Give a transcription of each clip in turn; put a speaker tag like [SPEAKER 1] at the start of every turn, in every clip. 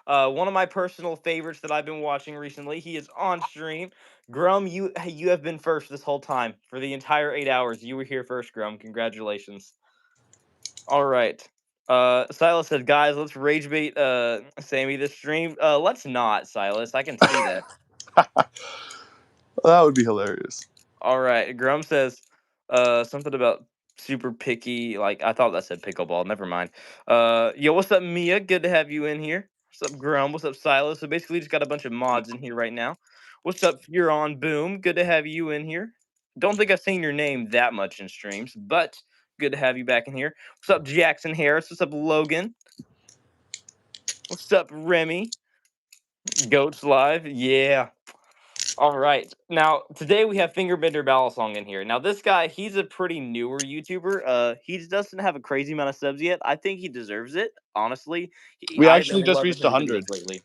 [SPEAKER 1] One of my personal favorites that I've been watching recently. He is on stream. Grum, you have been first this whole time for the entire 8 hours. You were here first, Grum. Congratulations. All right. Silas said, guys, let's rage bait Sammy this stream. Let's not, Silas. I can see that.
[SPEAKER 2] That would be hilarious.
[SPEAKER 1] All right. Grum says something about super picky. Like I thought that said pickleball. Never mind. Yo, what's up, Mia? Good to have you in here. What's up, Grum? What's up, Silas? So basically, just got a bunch of mods in here right now. What's up, You're on Boom? Good to have you in here. Don't think I've seen your name that much in streams, but good to have you back in here. What's up, Jackson Harris? What's up, Logan? What's up, Remy? Goats Live? Yeah. All right. Now, today we have FingerBender Balisong in here. Now, this guy, he's a pretty newer YouTuber. He doesn't have a crazy amount of subs yet. I think he deserves it, honestly.
[SPEAKER 2] We
[SPEAKER 1] I've been
[SPEAKER 2] actually just
[SPEAKER 1] loving
[SPEAKER 2] reached
[SPEAKER 1] his
[SPEAKER 2] 100.
[SPEAKER 1] videos lately.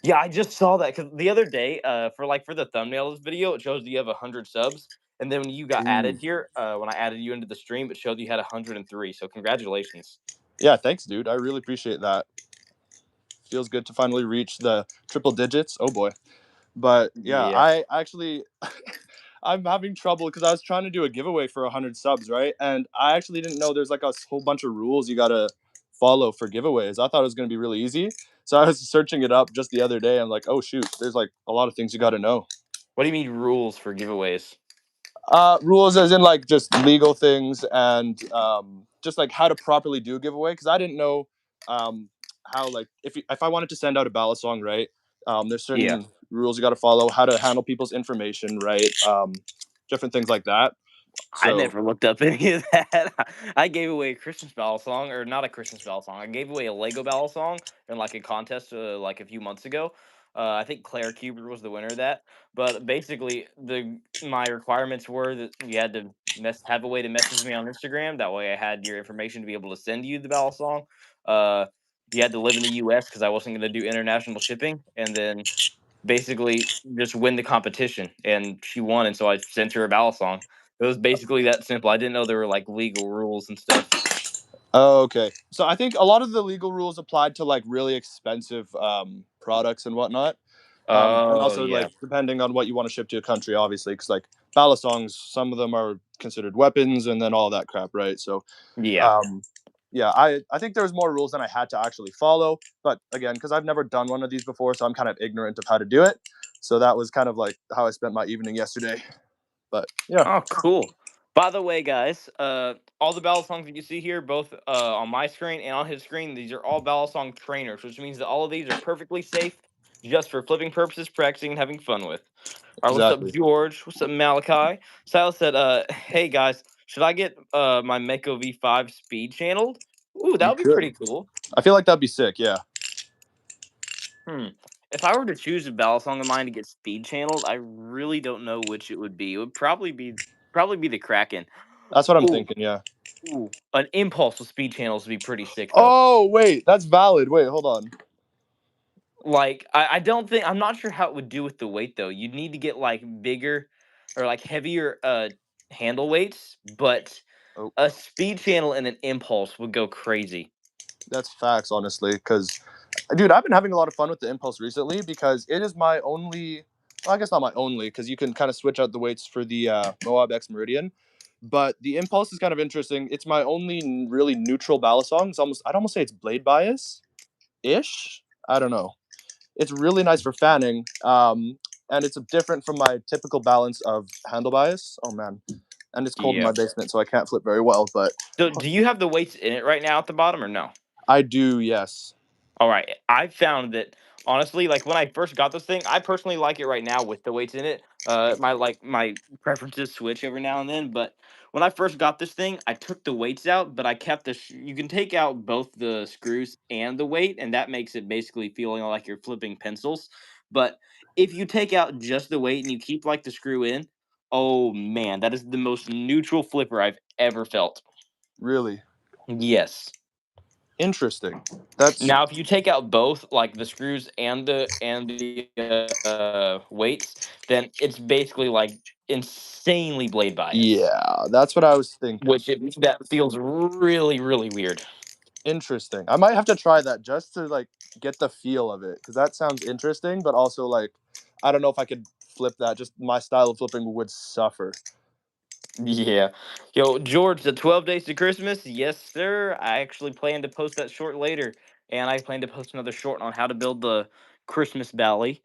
[SPEAKER 1] Yeah, I just saw that because the other day, for the thumbnail of this video, it shows that you have 100 subs. And then when you got added here, when I added you into the stream, it showed you had 103. So congratulations.
[SPEAKER 2] Yeah, thanks, dude. I really appreciate that. Feels good to finally reach the triple digits. Oh boy. But yeah,
[SPEAKER 1] Yeah.
[SPEAKER 2] I actually I'm having trouble because I was trying to do a giveaway for 100 subs, right? And I actually didn't know there's like a whole bunch of rules you gotta follow for giveaways. I thought it was gonna be really easy, so I was searching it up just the other day. I'm like, oh shoot, there's like a lot of things you gotta know.
[SPEAKER 1] What do you mean rules for giveaways?
[SPEAKER 2] Rules as in like just legal things and just like how to properly do a giveaway because I didn't know how like if I wanted to send out a balisong, right? There's
[SPEAKER 1] Yeah.
[SPEAKER 2] certain rules you got to follow, how to handle people's information, right? Different things like that.
[SPEAKER 1] I
[SPEAKER 2] So
[SPEAKER 1] never looked up any of that. I gave away a Christmas Battle song, or not a Christmas Battle song. I gave away a Lego Battle song in like a contest like a few months ago. I think Claire Cuber was the winner of that. But basically, the my requirements were that you had to have a way to message me on Instagram. That way, I had your information to be able to send you the Battle song. Uh, you had to live in the U.S. because I wasn't going to do international shipping, and then basically just win the competition. And she won, and so I sent her a Battle song. It was basically that simple. I didn't know there were like legal rules and stuff.
[SPEAKER 2] oh, okay. So I think a lot of the legal rules applied to like really expensive products and whatnot. And
[SPEAKER 1] Oh
[SPEAKER 2] also
[SPEAKER 1] yeah,
[SPEAKER 2] like depending on what you want to ship to a country, obviously, because like balisongs, some of them are considered weapons and then all that crap, right? So
[SPEAKER 1] yeah.
[SPEAKER 2] um, yeah, I think there's more rules than I had to actually follow. But again, because I've never done one of these before, so I'm kind of ignorant of how to do it. So that was kind of like how I spent my evening yesterday. But yeah,
[SPEAKER 1] Oh, cool. By the way, guys, all the battle songs that you see here, both on my screen and on his screen, these are all battle song trainers, which means that all of these are perfectly safe, just for flipping purposes, practicing and having fun with. All right, what's up,
[SPEAKER 2] exactly.
[SPEAKER 1] George? What's up, Malachi? Silas said, "Hey guys, should I get my Meko V5 speed channeled? Ooh, that
[SPEAKER 2] You
[SPEAKER 1] would be
[SPEAKER 2] could.
[SPEAKER 1] pretty cool."
[SPEAKER 2] I feel like that'd be sick. Yeah.
[SPEAKER 1] Hmm. If I were to choose a battle song of mine to get speed channeled, I really don't know which it would be. It would probably be the Kraken.
[SPEAKER 2] That's what I'm
[SPEAKER 1] Ooh,
[SPEAKER 2] thinking. Yeah.
[SPEAKER 1] ooh, an impulse with speed channels would be pretty sick though.
[SPEAKER 2] Oh wait, that's valid. Wait, hold on.
[SPEAKER 1] Like I don't think I'm not sure how it would do with the weight though. You'd need to get like bigger or like heavier handle weights, but
[SPEAKER 2] Oh,
[SPEAKER 1] a speed channel and an impulse would go crazy.
[SPEAKER 2] that's facts, honestly. Because, dude, I've been having a lot of fun with the impulse recently because it is my only. Well, I guess not my only, because you can kind of switch out the weights for the Moab X Meridian. But the impulse is kind of interesting. It's my only really neutral balisong. It's almost I'd almost say it's blade bias ish. I don't know. It's really nice for fanning, and it's different from my typical balance of handle bias. Oh man, and it's cold in
[SPEAKER 1] Yeah.
[SPEAKER 2] my basement, so I can't flip very well. But
[SPEAKER 1] So do you have the weights in it right now at the bottom or no?
[SPEAKER 2] I do, yes.
[SPEAKER 1] All right. I found that honestly, like when I first got this thing, I personally like it right now with the weights in it. My preferences switch every now and then, but when I first got this thing, I took the weights out, but I kept you can take out both the screws and the weight, and that makes it basically feeling like you're flipping pencils. But if you take out just the weight and you keep like the screw in, oh man, that is the most neutral flipper I've ever felt.
[SPEAKER 2] Really
[SPEAKER 1] Yes.
[SPEAKER 2] interesting. That's
[SPEAKER 1] Now, if you take out both, like the screws and the weights, then it's basically like insanely blade bias,
[SPEAKER 2] yeah, that's what I was thinking.
[SPEAKER 1] that feels really really weird.
[SPEAKER 2] Interesting. I might have to try that just to like get the feel of it, because that sounds interesting, but also like I don't know if I could flip that. Just my style of flipping would suffer.
[SPEAKER 1] Yeah. Yo, George, the 12 days to Christmas? Yes, sir. I actually plan to post that short later. And I plan to post another short on how to build the Christmas Valley.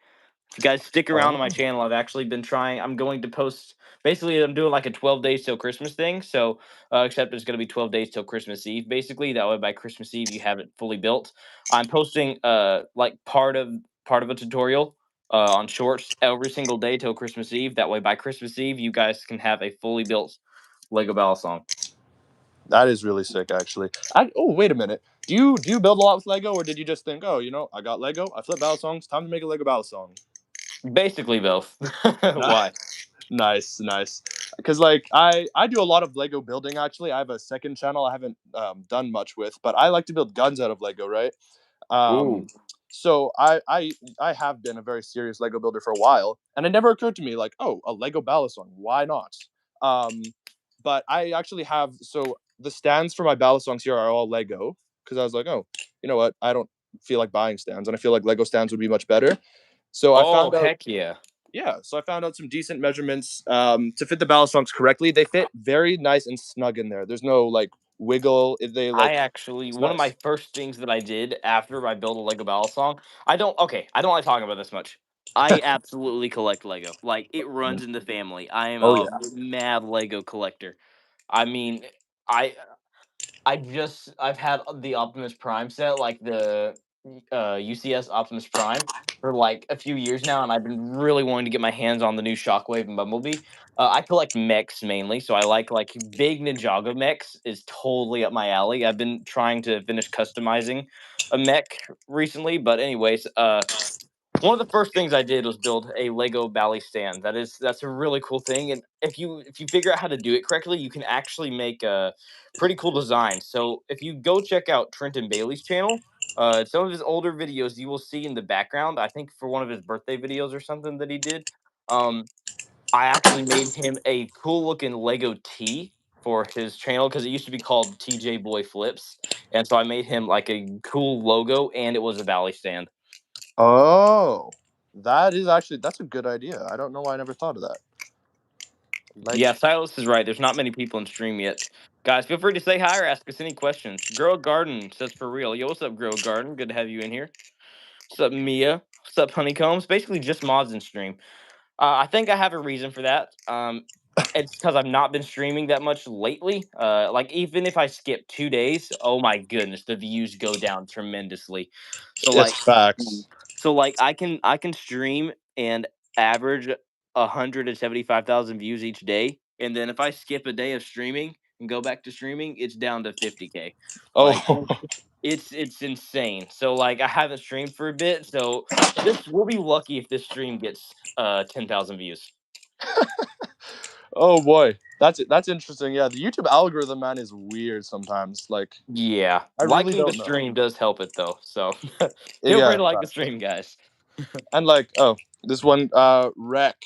[SPEAKER 1] If you guys stick around on my
[SPEAKER 2] Oh,
[SPEAKER 1] channel, I've actually been trying. I'm going to post. Basically, I'm doing like a 12 days till Christmas thing. So, except it's going to be 12 days till Christmas Eve. Basically, that way by Christmas Eve you have it fully built. I'm posting like part of a tutorial on shorts every single day till Christmas Eve. That way by Christmas Eve you guys can have a fully built Lego Balisong.
[SPEAKER 2] that is really sick, actually. Oh, wait a minute. Do you build a lot with Lego, or did you just think, oh, I got Lego, I flip Balisongs, time to make a Lego Balisong?
[SPEAKER 1] Basically both.
[SPEAKER 2] Nah.
[SPEAKER 1] Why?
[SPEAKER 2] Nice, nice. Because like I do a lot of Lego building. Actually, I have a second channel I haven't done much with, but I like to build guns out of Lego, right? Um,
[SPEAKER 1] Ooh.
[SPEAKER 2] so I have been a very serious Lego builder for a while, and it never occurred to me like, oh, a Lego Balisong, why not? Um, but I actually have, so the stands for my Balisongs here are all Lego, because I was like, oh, you know what? I don't feel like buying stands, and I feel like Lego stands would be much better. So I
[SPEAKER 1] Oh,
[SPEAKER 2] found out,
[SPEAKER 1] heck yeah.
[SPEAKER 2] yeah, so I found out some decent measurements to fit the Balisongs correctly. They fit very nice and snug in there. There's no like wiggle. They like,
[SPEAKER 1] I actually
[SPEAKER 2] it's
[SPEAKER 1] one of my
[SPEAKER 2] nice.
[SPEAKER 1] first things that I did after I built a Lego Balisong. I don't like talking about this much. I absolutely collect Lego. Like it runs in the family. I am
[SPEAKER 2] Oh
[SPEAKER 1] a
[SPEAKER 2] yeah.
[SPEAKER 1] mad Lego collector. I mean, I I've had the Optimus Prime set, like the UCS Optimus Prime, for like a few years now, and I've been really wanting to get my hands on the new Shockwave and Bumblebee. I collect mechs mainly, so I like big Ninjago mechs is totally up my alley. I've been trying to finish customizing a mech recently, but anyways, one of the first things I did was build a Lego Bally stand. That's a really cool thing, and if you figure out how to do it correctly, you can actually make a pretty cool design. So if you go check out Trenton Bailey's channel, some of his older videos you will see in the background. I think for one of his birthday videos or something that he did, um, I actually made him a cool looking Lego tee for his channel because it used to be called TJ Boy Flips, and so I made him like a cool logo, and it was a Bally stand.
[SPEAKER 2] Oh, that's a good idea. I don't know why I never thought of that. Like,
[SPEAKER 1] Yeah, Silas is right. There's not many people in stream yet. Guys, feel free to say hi or ask us any questions. Grow a Garden says for real. Yo, what's up, Grow a Garden? Good to have you in here. What's up, Mia? What's up, Honeycombs? Basically just mods in stream. I think I have a reason for that. It's because I've not been streaming that much lately. Like even if I skip 2 days, oh my goodness, the views go down tremendously. So
[SPEAKER 2] it's
[SPEAKER 1] like,
[SPEAKER 2] facts.
[SPEAKER 1] I can stream and average 175,000 views each day, and then if I skip a day of streaming and go back to streaming, it's down to 50K. Like
[SPEAKER 2] Oh,
[SPEAKER 1] it's insane. So like I haven't streamed for a bit, so this we'll be lucky if this stream gets 10,000 views.
[SPEAKER 2] oh boy, that's interesting. Yeah, the YouTube algorithm, man, is weird sometimes. Like,
[SPEAKER 1] Yeah,
[SPEAKER 2] I really
[SPEAKER 1] liking the
[SPEAKER 2] don't know.
[SPEAKER 1] stream does help it though. So feel free
[SPEAKER 2] Yeah,
[SPEAKER 1] to like the stream, guys.
[SPEAKER 2] and like, oh, this one, Rec.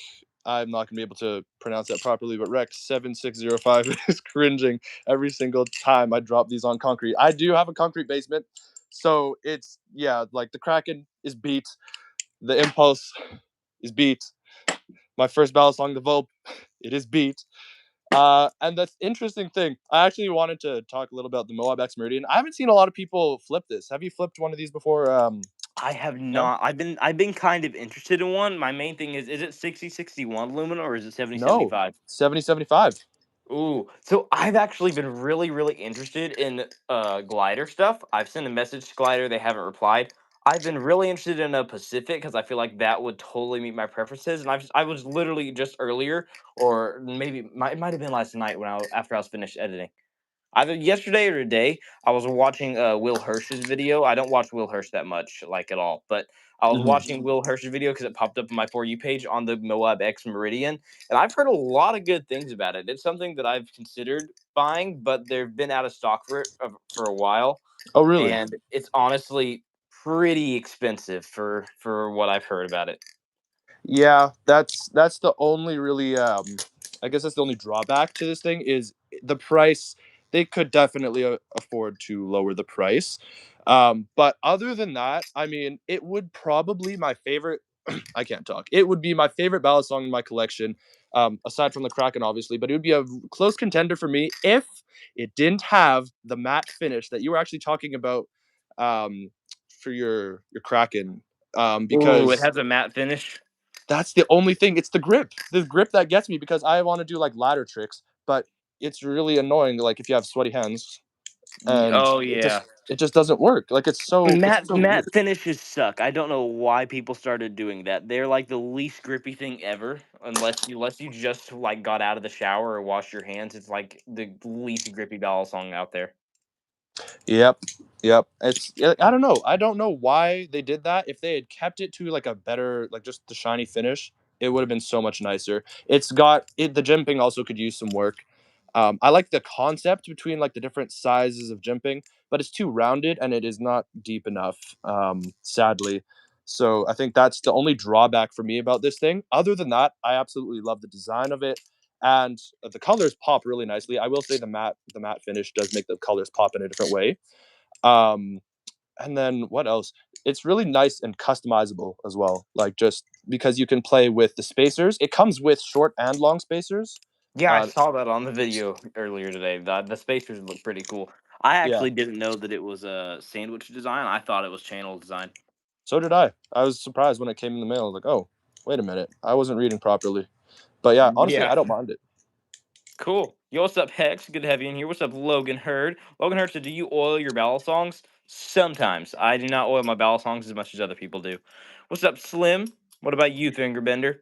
[SPEAKER 2] I'm not gonna be able to pronounce that properly, but Rec 7605 is cringing every single time I drop these on concrete. I do have a concrete basement, so it's, yeah, like the Kraken is beat, the Impulse is beat, my first battle song, the Volp, it is beat. And the interesting thing, I actually wanted to talk a little about the Moab X Meridian. I haven't seen a lot of people flip this. Have you flipped one of these before?
[SPEAKER 1] I have
[SPEAKER 2] Cam?
[SPEAKER 1] not. I've been kind of interested in one. My main thing is it 6061 lumina or is it
[SPEAKER 2] No,
[SPEAKER 1] 7075?
[SPEAKER 2] 7075.
[SPEAKER 1] Ooh, so I've actually been really, really interested in glider stuff. I've sent a message to glider, they haven't replied. I've been really interested in a Pacific because I feel like that would totally meet my preferences. And I was literally just earlier, or maybe it might have been last night when after I was finished editing. Either yesterday or today, I was watching Will Hirsch's video. I don't watch Will Hirsch that much, like at all, but I was
[SPEAKER 2] Mhm.
[SPEAKER 1] watching Will Hirsch's video because it popped up on my For You page on the Moab X Meridian, and I've heard a lot of good things about it. It's something that I've considered buying, but they've been out of stock for a while,
[SPEAKER 2] Oh, really?
[SPEAKER 1] and it's honestly pretty expensive for what I've heard about it.
[SPEAKER 2] Yeah, that's the only really I guess that's the only drawback to this thing is the price. They could definitely afford to lower the price. But other than that, I mean, it would probably my favorite. I can't talk. It would be my favorite ballad song in my collection, aside from the Kraken, obviously. But it would be a close contender for me if it didn't have the matte finish that you were actually talking about um, for your Kraken,
[SPEAKER 1] Ooh, it
[SPEAKER 2] because
[SPEAKER 1] has a matte finish.
[SPEAKER 2] that's the only thing. It's the grip that gets me because I want to do like ladder tricks, but it's really annoying. Like if you have sweaty hands, and
[SPEAKER 1] Oh
[SPEAKER 2] it
[SPEAKER 1] yeah.
[SPEAKER 2] just doesn't work. Like it's so
[SPEAKER 1] Matte
[SPEAKER 2] weird.
[SPEAKER 1] finishes suck. I don't know why people started doing that. They're like the least grippy thing ever. Unless you just like got out of the shower or washed your hands, it's like the least grippy ballad song out there.
[SPEAKER 2] Yep. Yep. I don't know. I don't know why they did that. If they had kept it to like a better like just the shiny finish, it would have been so much nicer. The jimping also could use some work. I like the concept between like the different sizes of jimping, but it's too rounded and it is not deep enough, sadly. So I think that's the only drawback for me about this thing. Other than that, I absolutely love the design of it, and the colors pop really nicely. I will say the matte finish does make the colors pop in a different way. Um, and then what else? It's really nice and customizable as well. Like just because you can play with the spacers, it comes with short and long spacers.
[SPEAKER 1] Yeah, I
[SPEAKER 2] Uh,
[SPEAKER 1] saw that on the video earlier today. The spacers look pretty cool. I
[SPEAKER 2] yeah,
[SPEAKER 1] actually didn't know that it was a sandwich design. I thought it was channel design.
[SPEAKER 2] so did I. I was surprised when it came in the mail. I was like, oh, wait a minute, I wasn't reading properly. But yeah, honestly,
[SPEAKER 1] Yeah.
[SPEAKER 2] I don't mind it.
[SPEAKER 1] Cool. Yo, what's up, Hex? Good to have you in here. What's up, Logan Hurd? Logan Hurd said, "Do you oil your ballad songs?" Sometimes. I do not oil my ballad songs as much as other people do. What's up, Slim? What about you, FingerBender?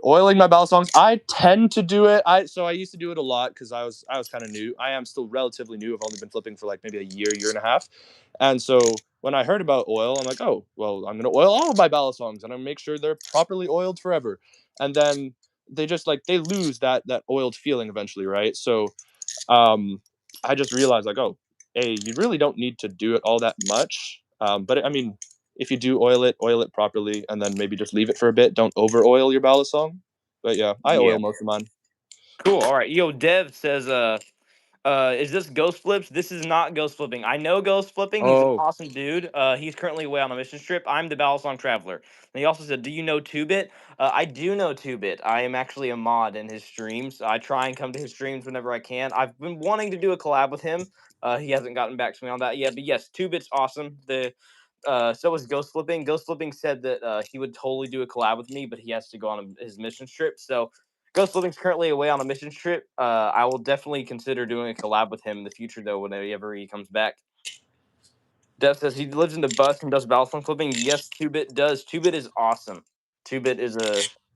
[SPEAKER 2] Oiling my balisongs, I tend to do it. I used to do it a lot because I was kind of new. I am still relatively new. I've only been flipping for like maybe a year and a half. And so when I heard about oil, I'm like, oh well, I'm gonna oil all of my balisongs and I'm gonna make sure they're properly oiled forever. And then they just like they lose that oiled feeling eventually, right? So um, I just realized like, oh, hey, you really don't need to do it all that much. But I mean, if you do oil it properly, and then maybe just leave it for a bit. Don't over oil your balisong. But yeah, I
[SPEAKER 1] Yeah.
[SPEAKER 2] oil most of mine.
[SPEAKER 1] Cool. All right. Yo, Dev says, is this Ghost Flips? This is not Ghost Flipping. I know Ghost Flipping. He's an
[SPEAKER 2] Oh,
[SPEAKER 1] awesome dude. He's currently away on a mission trip. I'm the Balisong Traveler. And he also said, "Do you know 2-Bit?" I do know 2-Bit. I am actually a mod in his streams. I try and come to his streams whenever I can. I've been wanting to do a collab with him. He hasn't gotten back to me on that yet. But yes, 2-Bit's awesome. So was Ghost Flipping. Ghost Flipping said that he would totally do a collab with me, but he has to go on his mission trip. So Ghost Living's currently away on a mission trip. I will definitely consider doing a collab with him in the future, though, whenever he comes back. Dev says he lives in the bus and does Battlefront clipping. Yes, 2-Bit does. 2-Bit is awesome. 2-Bit is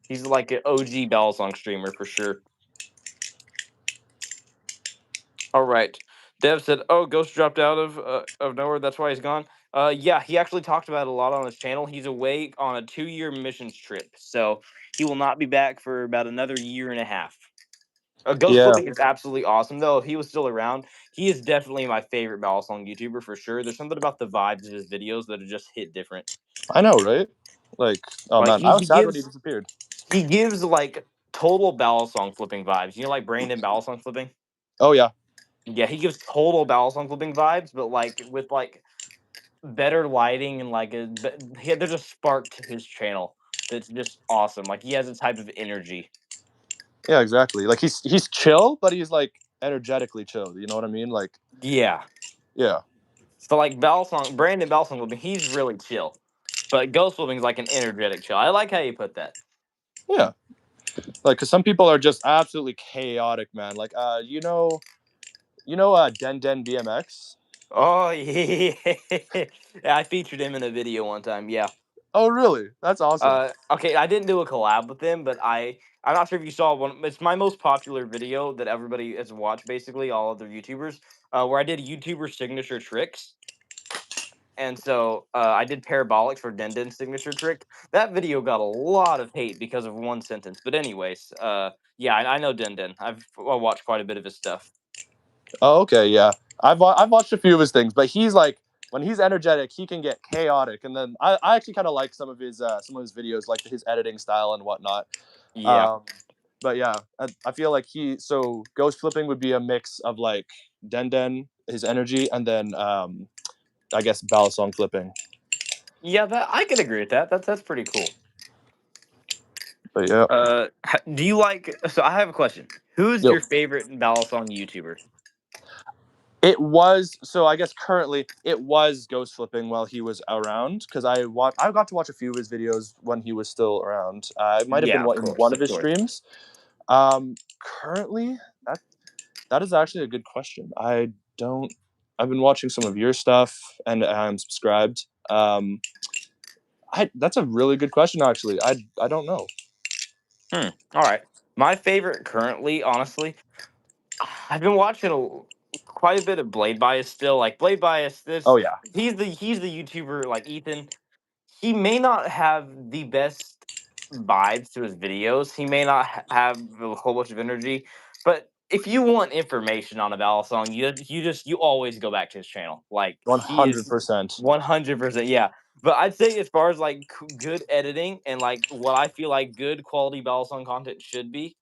[SPEAKER 1] he's like an OG Battlesong streamer for sure. All right. Dev said, "Oh, Ghost dropped out of nowhere. That's why he's gone." Yeah, he actually talked about it a lot on his channel. He's away on a 2-year missions trip, so he will not be back for about another year and a half. Ghost
[SPEAKER 2] yeah,
[SPEAKER 1] Flipping is absolutely awesome, though. If he was still around, he is definitely my favorite Balisong YouTuber for sure. There's something about the vibes of his videos that are just hit different.
[SPEAKER 2] I know, right? Like, oh
[SPEAKER 1] Like
[SPEAKER 2] man, I was sad when he disappeared.
[SPEAKER 1] he gives like total Balisong flipping vibes. You know, like Brandon Balisong flipping.
[SPEAKER 2] Oh yeah,
[SPEAKER 1] Yeah, he gives total Balisong flipping vibes, but like with like better lighting and like there's a spark to his channel that's just awesome. Like he has a type of energy.
[SPEAKER 2] yeah, exactly. Like he's chill, but he's like energetically chill. You know what I mean? Like,
[SPEAKER 1] Yeah.
[SPEAKER 2] yeah,
[SPEAKER 1] So like Brandon Balisong flipping, he's really chill. But Ghost Flipping is like an energetic chill. I like how you put that.
[SPEAKER 2] yeah. Like, cause some people are just absolutely chaotic, man. Like, Den Den BMX.
[SPEAKER 1] Oh yeah. Yeah, I featured him in a video one time. Yeah.
[SPEAKER 2] Oh really? That's awesome.
[SPEAKER 1] Okay, I didn't do a collab with him, but I'm not sure if you saw one. It's my most popular video that everybody has watched, basically all other YouTubers, where I did YouTuber signature tricks. And so I did parabolics for Denden's signature trick. That video got a lot of hate because of one sentence. But anyways, yeah, I know Denden. I watched quite a bit of his stuff.
[SPEAKER 2] Oh, okay, yeah. I've watched a few of his things, but he's like when he's energetic, he can get chaotic. And then I actually kind of like some of his videos, like his editing style and whatnot.
[SPEAKER 1] Yeah,
[SPEAKER 2] Um, but yeah, I feel like Ghost Flipping would be a mix of like Den Den, his energy, and then I guess, balisong flipping.
[SPEAKER 1] Yeah, that I can agree with that. That's pretty cool.
[SPEAKER 2] But yeah.
[SPEAKER 1] Do you like? So I have a question. Who's
[SPEAKER 2] Yo.
[SPEAKER 1] your favorite Balisong YouTuber?
[SPEAKER 2] It was so I guess currently it was ghost flipping while he was around because I got to watch a few of his videos when he was still around. It might have been
[SPEAKER 1] Yeah, of
[SPEAKER 2] in
[SPEAKER 1] course,
[SPEAKER 2] one of
[SPEAKER 1] of
[SPEAKER 2] his
[SPEAKER 1] course.
[SPEAKER 2] streams. Currently that that is actually a good question. I don't. I've been watching some of your stuff and I'm subscribed. That's a really good question actually. I don't know.
[SPEAKER 1] Hmm. All right. My favorite currently, honestly, I've been watching quite a bit of Blade Bias still. Like Blade Bias,
[SPEAKER 2] Oh
[SPEAKER 1] this
[SPEAKER 2] yeah,
[SPEAKER 1] he's the YouTuber like Ethan. He may not have the best vibes to his videos. He may not have a whole bunch of energy, but if you want information on a Ballad song, you always go back to his channel. Like he is
[SPEAKER 2] 100%.
[SPEAKER 1] 100%, yeah. But I'd say as far as like good editing and like what I feel like good quality Ballad song content should be,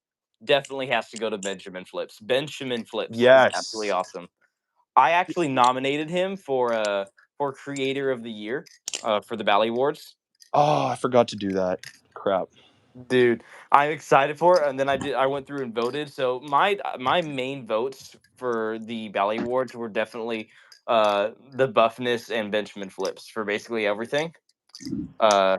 [SPEAKER 1] definitely has to go to Benjamin Flips. Benjamin Flips is absolutely
[SPEAKER 2] Yes.
[SPEAKER 1] awesome. I actually nominated him for Creator of the Year for the Bally Awards.
[SPEAKER 2] Oh, I forgot to do that. Crap.
[SPEAKER 1] Dude, I'm excited for it, and then I went through and voted. So my main votes for the Bally Awards were definitely the buffness and Benjamin Flips for basically everything. Uh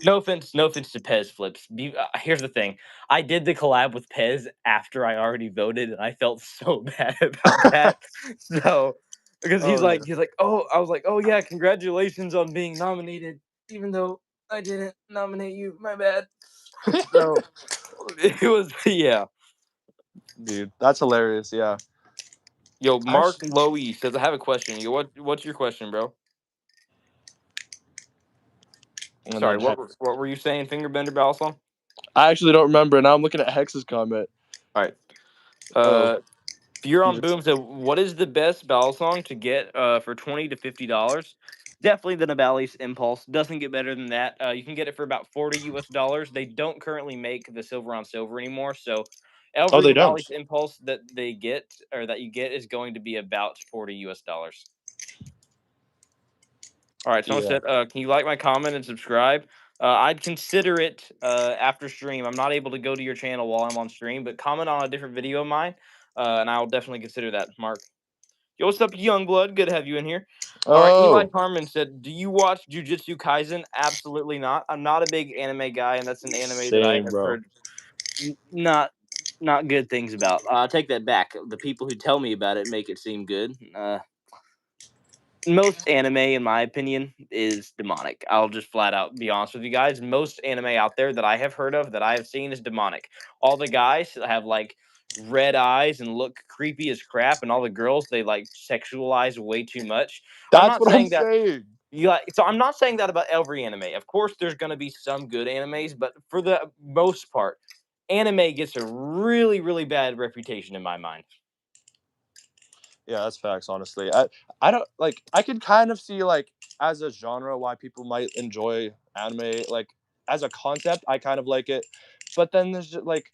[SPEAKER 1] no offense to Pez Flips. Here's the thing. I did the collab with Pez after I already voted, and I felt so bad about that. So because
[SPEAKER 2] Oh yeah.
[SPEAKER 1] he's like, "Oh," I was like, "Oh yeah, congratulations on being nominated, even though I didn't nominate you. My bad." So it was yeah.
[SPEAKER 2] Dude, that's hilarious. Yeah.
[SPEAKER 1] Yo,
[SPEAKER 2] I
[SPEAKER 1] Mark
[SPEAKER 2] sh-
[SPEAKER 1] Lowy says I have a question. Yo, what's your question, bro?
[SPEAKER 2] and
[SPEAKER 1] Sorry,
[SPEAKER 2] then
[SPEAKER 1] what were you saying, Fingerbender Balisong?
[SPEAKER 2] I actually don't remember. Now I'm looking at Hex's comment.
[SPEAKER 1] All right.
[SPEAKER 2] Oh,
[SPEAKER 1] If you're
[SPEAKER 2] he
[SPEAKER 1] on
[SPEAKER 2] just
[SPEAKER 1] Boom, so what is the best Balisong to get for $20 to $50? Definitely the Nabali's Impulse. Doesn't get better than that. You can get it for about 40 US dollars. They don't currently make the silver on silver anymore, so
[SPEAKER 2] Oh,
[SPEAKER 1] every
[SPEAKER 2] they don't.
[SPEAKER 1] Nabali's Impulse that they get or that you get is going to be about 40 US dollars. All right, someone
[SPEAKER 2] Yeah.
[SPEAKER 1] said, "Can you like my comment and subscribe?" I'd consider it after stream. I'm not able to go to your channel while I'm on stream, but comment on a different video of mine, and I'll definitely consider that. Mark, yo, what's up, Youngblood? Good to have you in here. All right, Eli
[SPEAKER 2] Oh,
[SPEAKER 1] Carmen said, "Do you watch Jujutsu Kaisen?" Absolutely not. I'm not a big anime guy, and that's an anime that I
[SPEAKER 2] same,
[SPEAKER 1] have
[SPEAKER 2] bro.
[SPEAKER 1] heard not good things about. I take that back. The people who tell me about it make it seem good. Most anime, in my opinion, is demonic. I'll just flat out be honest with you guys. Most anime out there that I have heard of, that I have seen, is demonic. All the guys have like red eyes and look creepy as crap, and all the girls they like sexualize way too much. I'm
[SPEAKER 2] That's
[SPEAKER 1] not
[SPEAKER 2] what I'm
[SPEAKER 1] saying that
[SPEAKER 2] saying.
[SPEAKER 1] you like, so I'm not saying that about every anime. Of course, there's going to be some good animes, but for the most part, anime gets a really, really bad reputation in my mind.
[SPEAKER 2] Yeah, that's facts. Honestly, I don't like. I can kind of see like as a genre why people might enjoy anime. Like as a concept, I kind of like it, but then there's just, like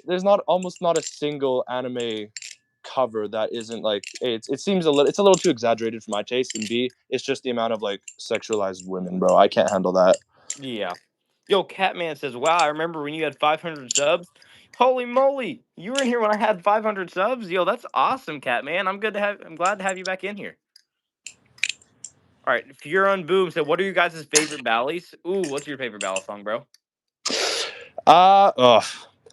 [SPEAKER 2] there's not almost not a single anime cover that isn't like it seems it's a little too exaggerated for my taste, and B it's just the amount of like sexualized women, bro. I can't handle that.
[SPEAKER 1] Yeah. Yo, Catman says, "Wow, I remember when you had 500 subs. Holy moly, you were in here when I had 500 subs. Yo, that's awesome, Catman. I'm glad to have you back in here." All right, if you're on Boom, so what are you guys' favorite ballies? Ooh, what's your favorite ballad song, bro?
[SPEAKER 2] Ugh.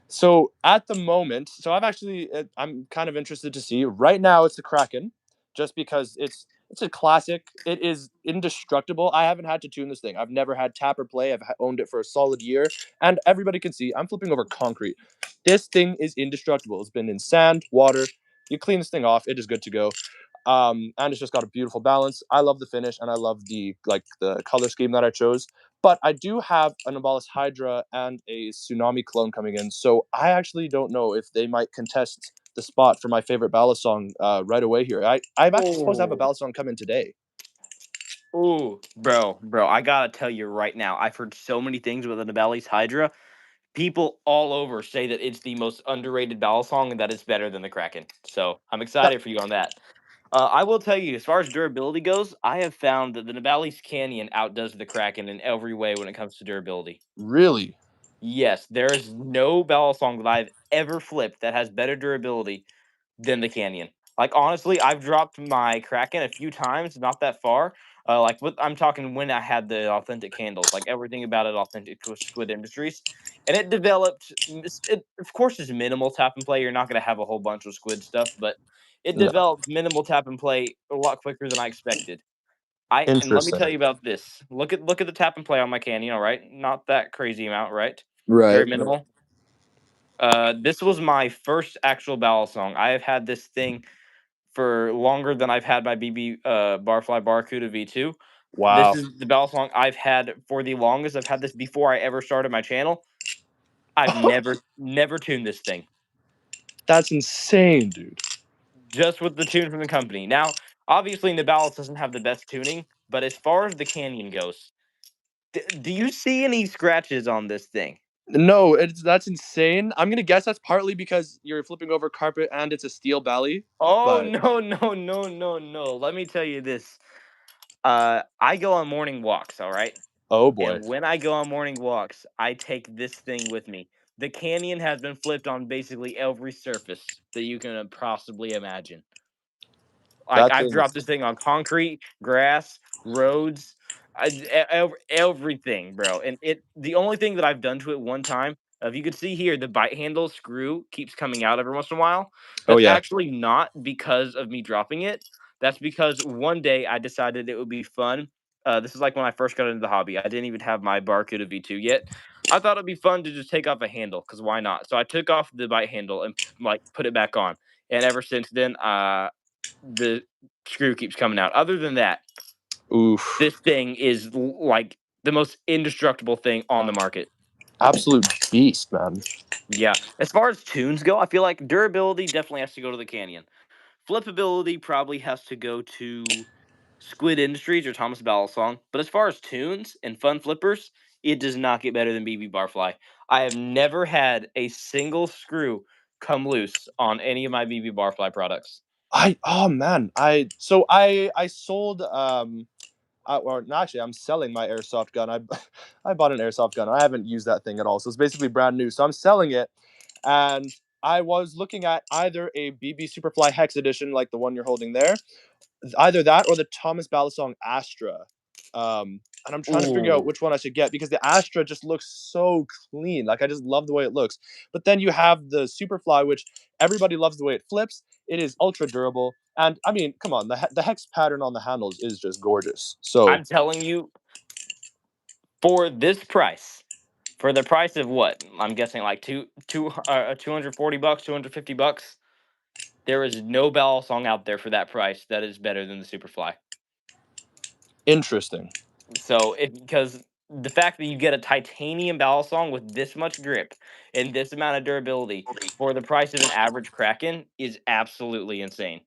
[SPEAKER 2] So at the moment, so I'm kind of interested to see. Right now, it's the Kraken, just because it's a classic. It is indestructible. I haven't had to tune this thing. I've never had tap or play. I've owned it for a solid year, and everybody can see I'm flipping over concrete. This thing is indestructible. It's been in sand, water. You clean this thing off, it is good to go. And it's just got a beautiful balance. I love the finish, and I love the color scheme that I chose. But I do have an Abalis Hydra and a Tsunami clone coming in, so I actually don't know if they might contest the spot for my favorite Balisong right away here. I'm actually supposed to have a
[SPEAKER 1] Oh.
[SPEAKER 2] Balisong come in today.
[SPEAKER 1] Ooh, bro, I gotta tell you right now, I've heard so many things with the Nabali's Hydra. People all over say that it's the most underrated ballad song and that it's better than the Kraken. So I'm
[SPEAKER 2] That
[SPEAKER 1] excited for you on that. I will tell you, as far as durability goes, I have found that the Nabali's Canyon outdoes the Kraken in every way when it comes to durability.
[SPEAKER 2] Really?
[SPEAKER 1] Yes, there is no Balisong that I've ever flipped that has better durability than the Canyon. Like honestly, I've dropped my Kraken a few times, not that far. I'm talking when I had the authentic candles, like everything about it authentic to Squid Industries, and it developed. It of course is minimal tap and play. You're not going to have a whole bunch of squid stuff, but it
[SPEAKER 2] No.
[SPEAKER 1] developed minimal tap and play a lot quicker than I expected. I and let me tell
[SPEAKER 2] Interesting.
[SPEAKER 1] you about this. Look at the tap and play on my Canyon. All right, not that crazy amount, right? Very
[SPEAKER 2] Right.
[SPEAKER 1] minimal. This was my first actual Balisong. I have had this thing for longer than I've had my BB Barfly Barracuda V2. This
[SPEAKER 2] Wow.
[SPEAKER 1] is the Balisong I've had for the longest. I've had this before I ever started my channel. I've never tuned this thing.
[SPEAKER 2] That's insane, dude.
[SPEAKER 1] Just with the tune from the company. Now, obviously, Nibalis doesn't have the best tuning, but as far as the Canyon goes, do you see any scratches on this thing?
[SPEAKER 2] No, that's insane. I'm gonna guess that's partly because you're flipping over carpet and it's a steel belly.
[SPEAKER 1] Oh
[SPEAKER 2] But
[SPEAKER 1] no, no, no, no, no. Let me tell you this. I go on morning walks, all right?
[SPEAKER 2] oh boy,
[SPEAKER 1] And when I go on morning walks, I take this thing with me. The Canyon has been flipped on basically every surface that you can possibly imagine. Like
[SPEAKER 2] that
[SPEAKER 1] I've
[SPEAKER 2] thing is
[SPEAKER 1] dropped this thing on concrete, grass, roads, everything, bro. And the only thing that I've done to it one time, if you could see here, the bite handle screw keeps coming out every once in a while.
[SPEAKER 2] oh
[SPEAKER 1] That's
[SPEAKER 2] yeah.
[SPEAKER 1] actually not because of me dropping it. That's because one day I decided it would be fun. This is like when I first got into the hobby. I didn't even have my Barracuda V2 yet. I thought it'd be fun to just take off a handle because why not? So I took off the bite handle and like put it back on. And ever since then, the screw keeps coming out. Other than that,
[SPEAKER 2] Oof.
[SPEAKER 1] this thing is like the most indestructible thing on the market.
[SPEAKER 2] Absolute beast, man.
[SPEAKER 1] Yeah. As far as tunes go, I feel like durability definitely has to go to the Canyon. Flippability probably has to go to Squid Industries or Thomas Balisong. But as far as tunes and fun flippers, it does not get better than BB Barfly. I have never had a single screw come loose on any of my BB Barfly products.
[SPEAKER 2] Oh man, I sold or no, actually I'm selling my airsoft gun. I bought an airsoft gun. I haven't used that thing at all, so it's basically brand new. So I'm selling it, and I was looking at either a BB Superfly Hex Edition like the one you're holding there, either that or the Thomas Balisong Astra. And I'm trying to figure out
[SPEAKER 1] Ooh.
[SPEAKER 2] which one I should get because the Astra just looks so clean. Like I just love the way it looks. But then you have the Superfly, which everybody loves the way it flips. It is ultra durable, and I mean, come on, the hex pattern on the handles is just gorgeous. So
[SPEAKER 1] I'm telling you, for this price, for the price of what? I'm guessing like 240 bucks, 250 bucks. There is no bell song out there for that price that is better than the Superfly.
[SPEAKER 2] interesting.
[SPEAKER 1] So it because the fact that you get a titanium bell song with this much grip and this amount of durability for the price of an average Kraken is absolutely insane.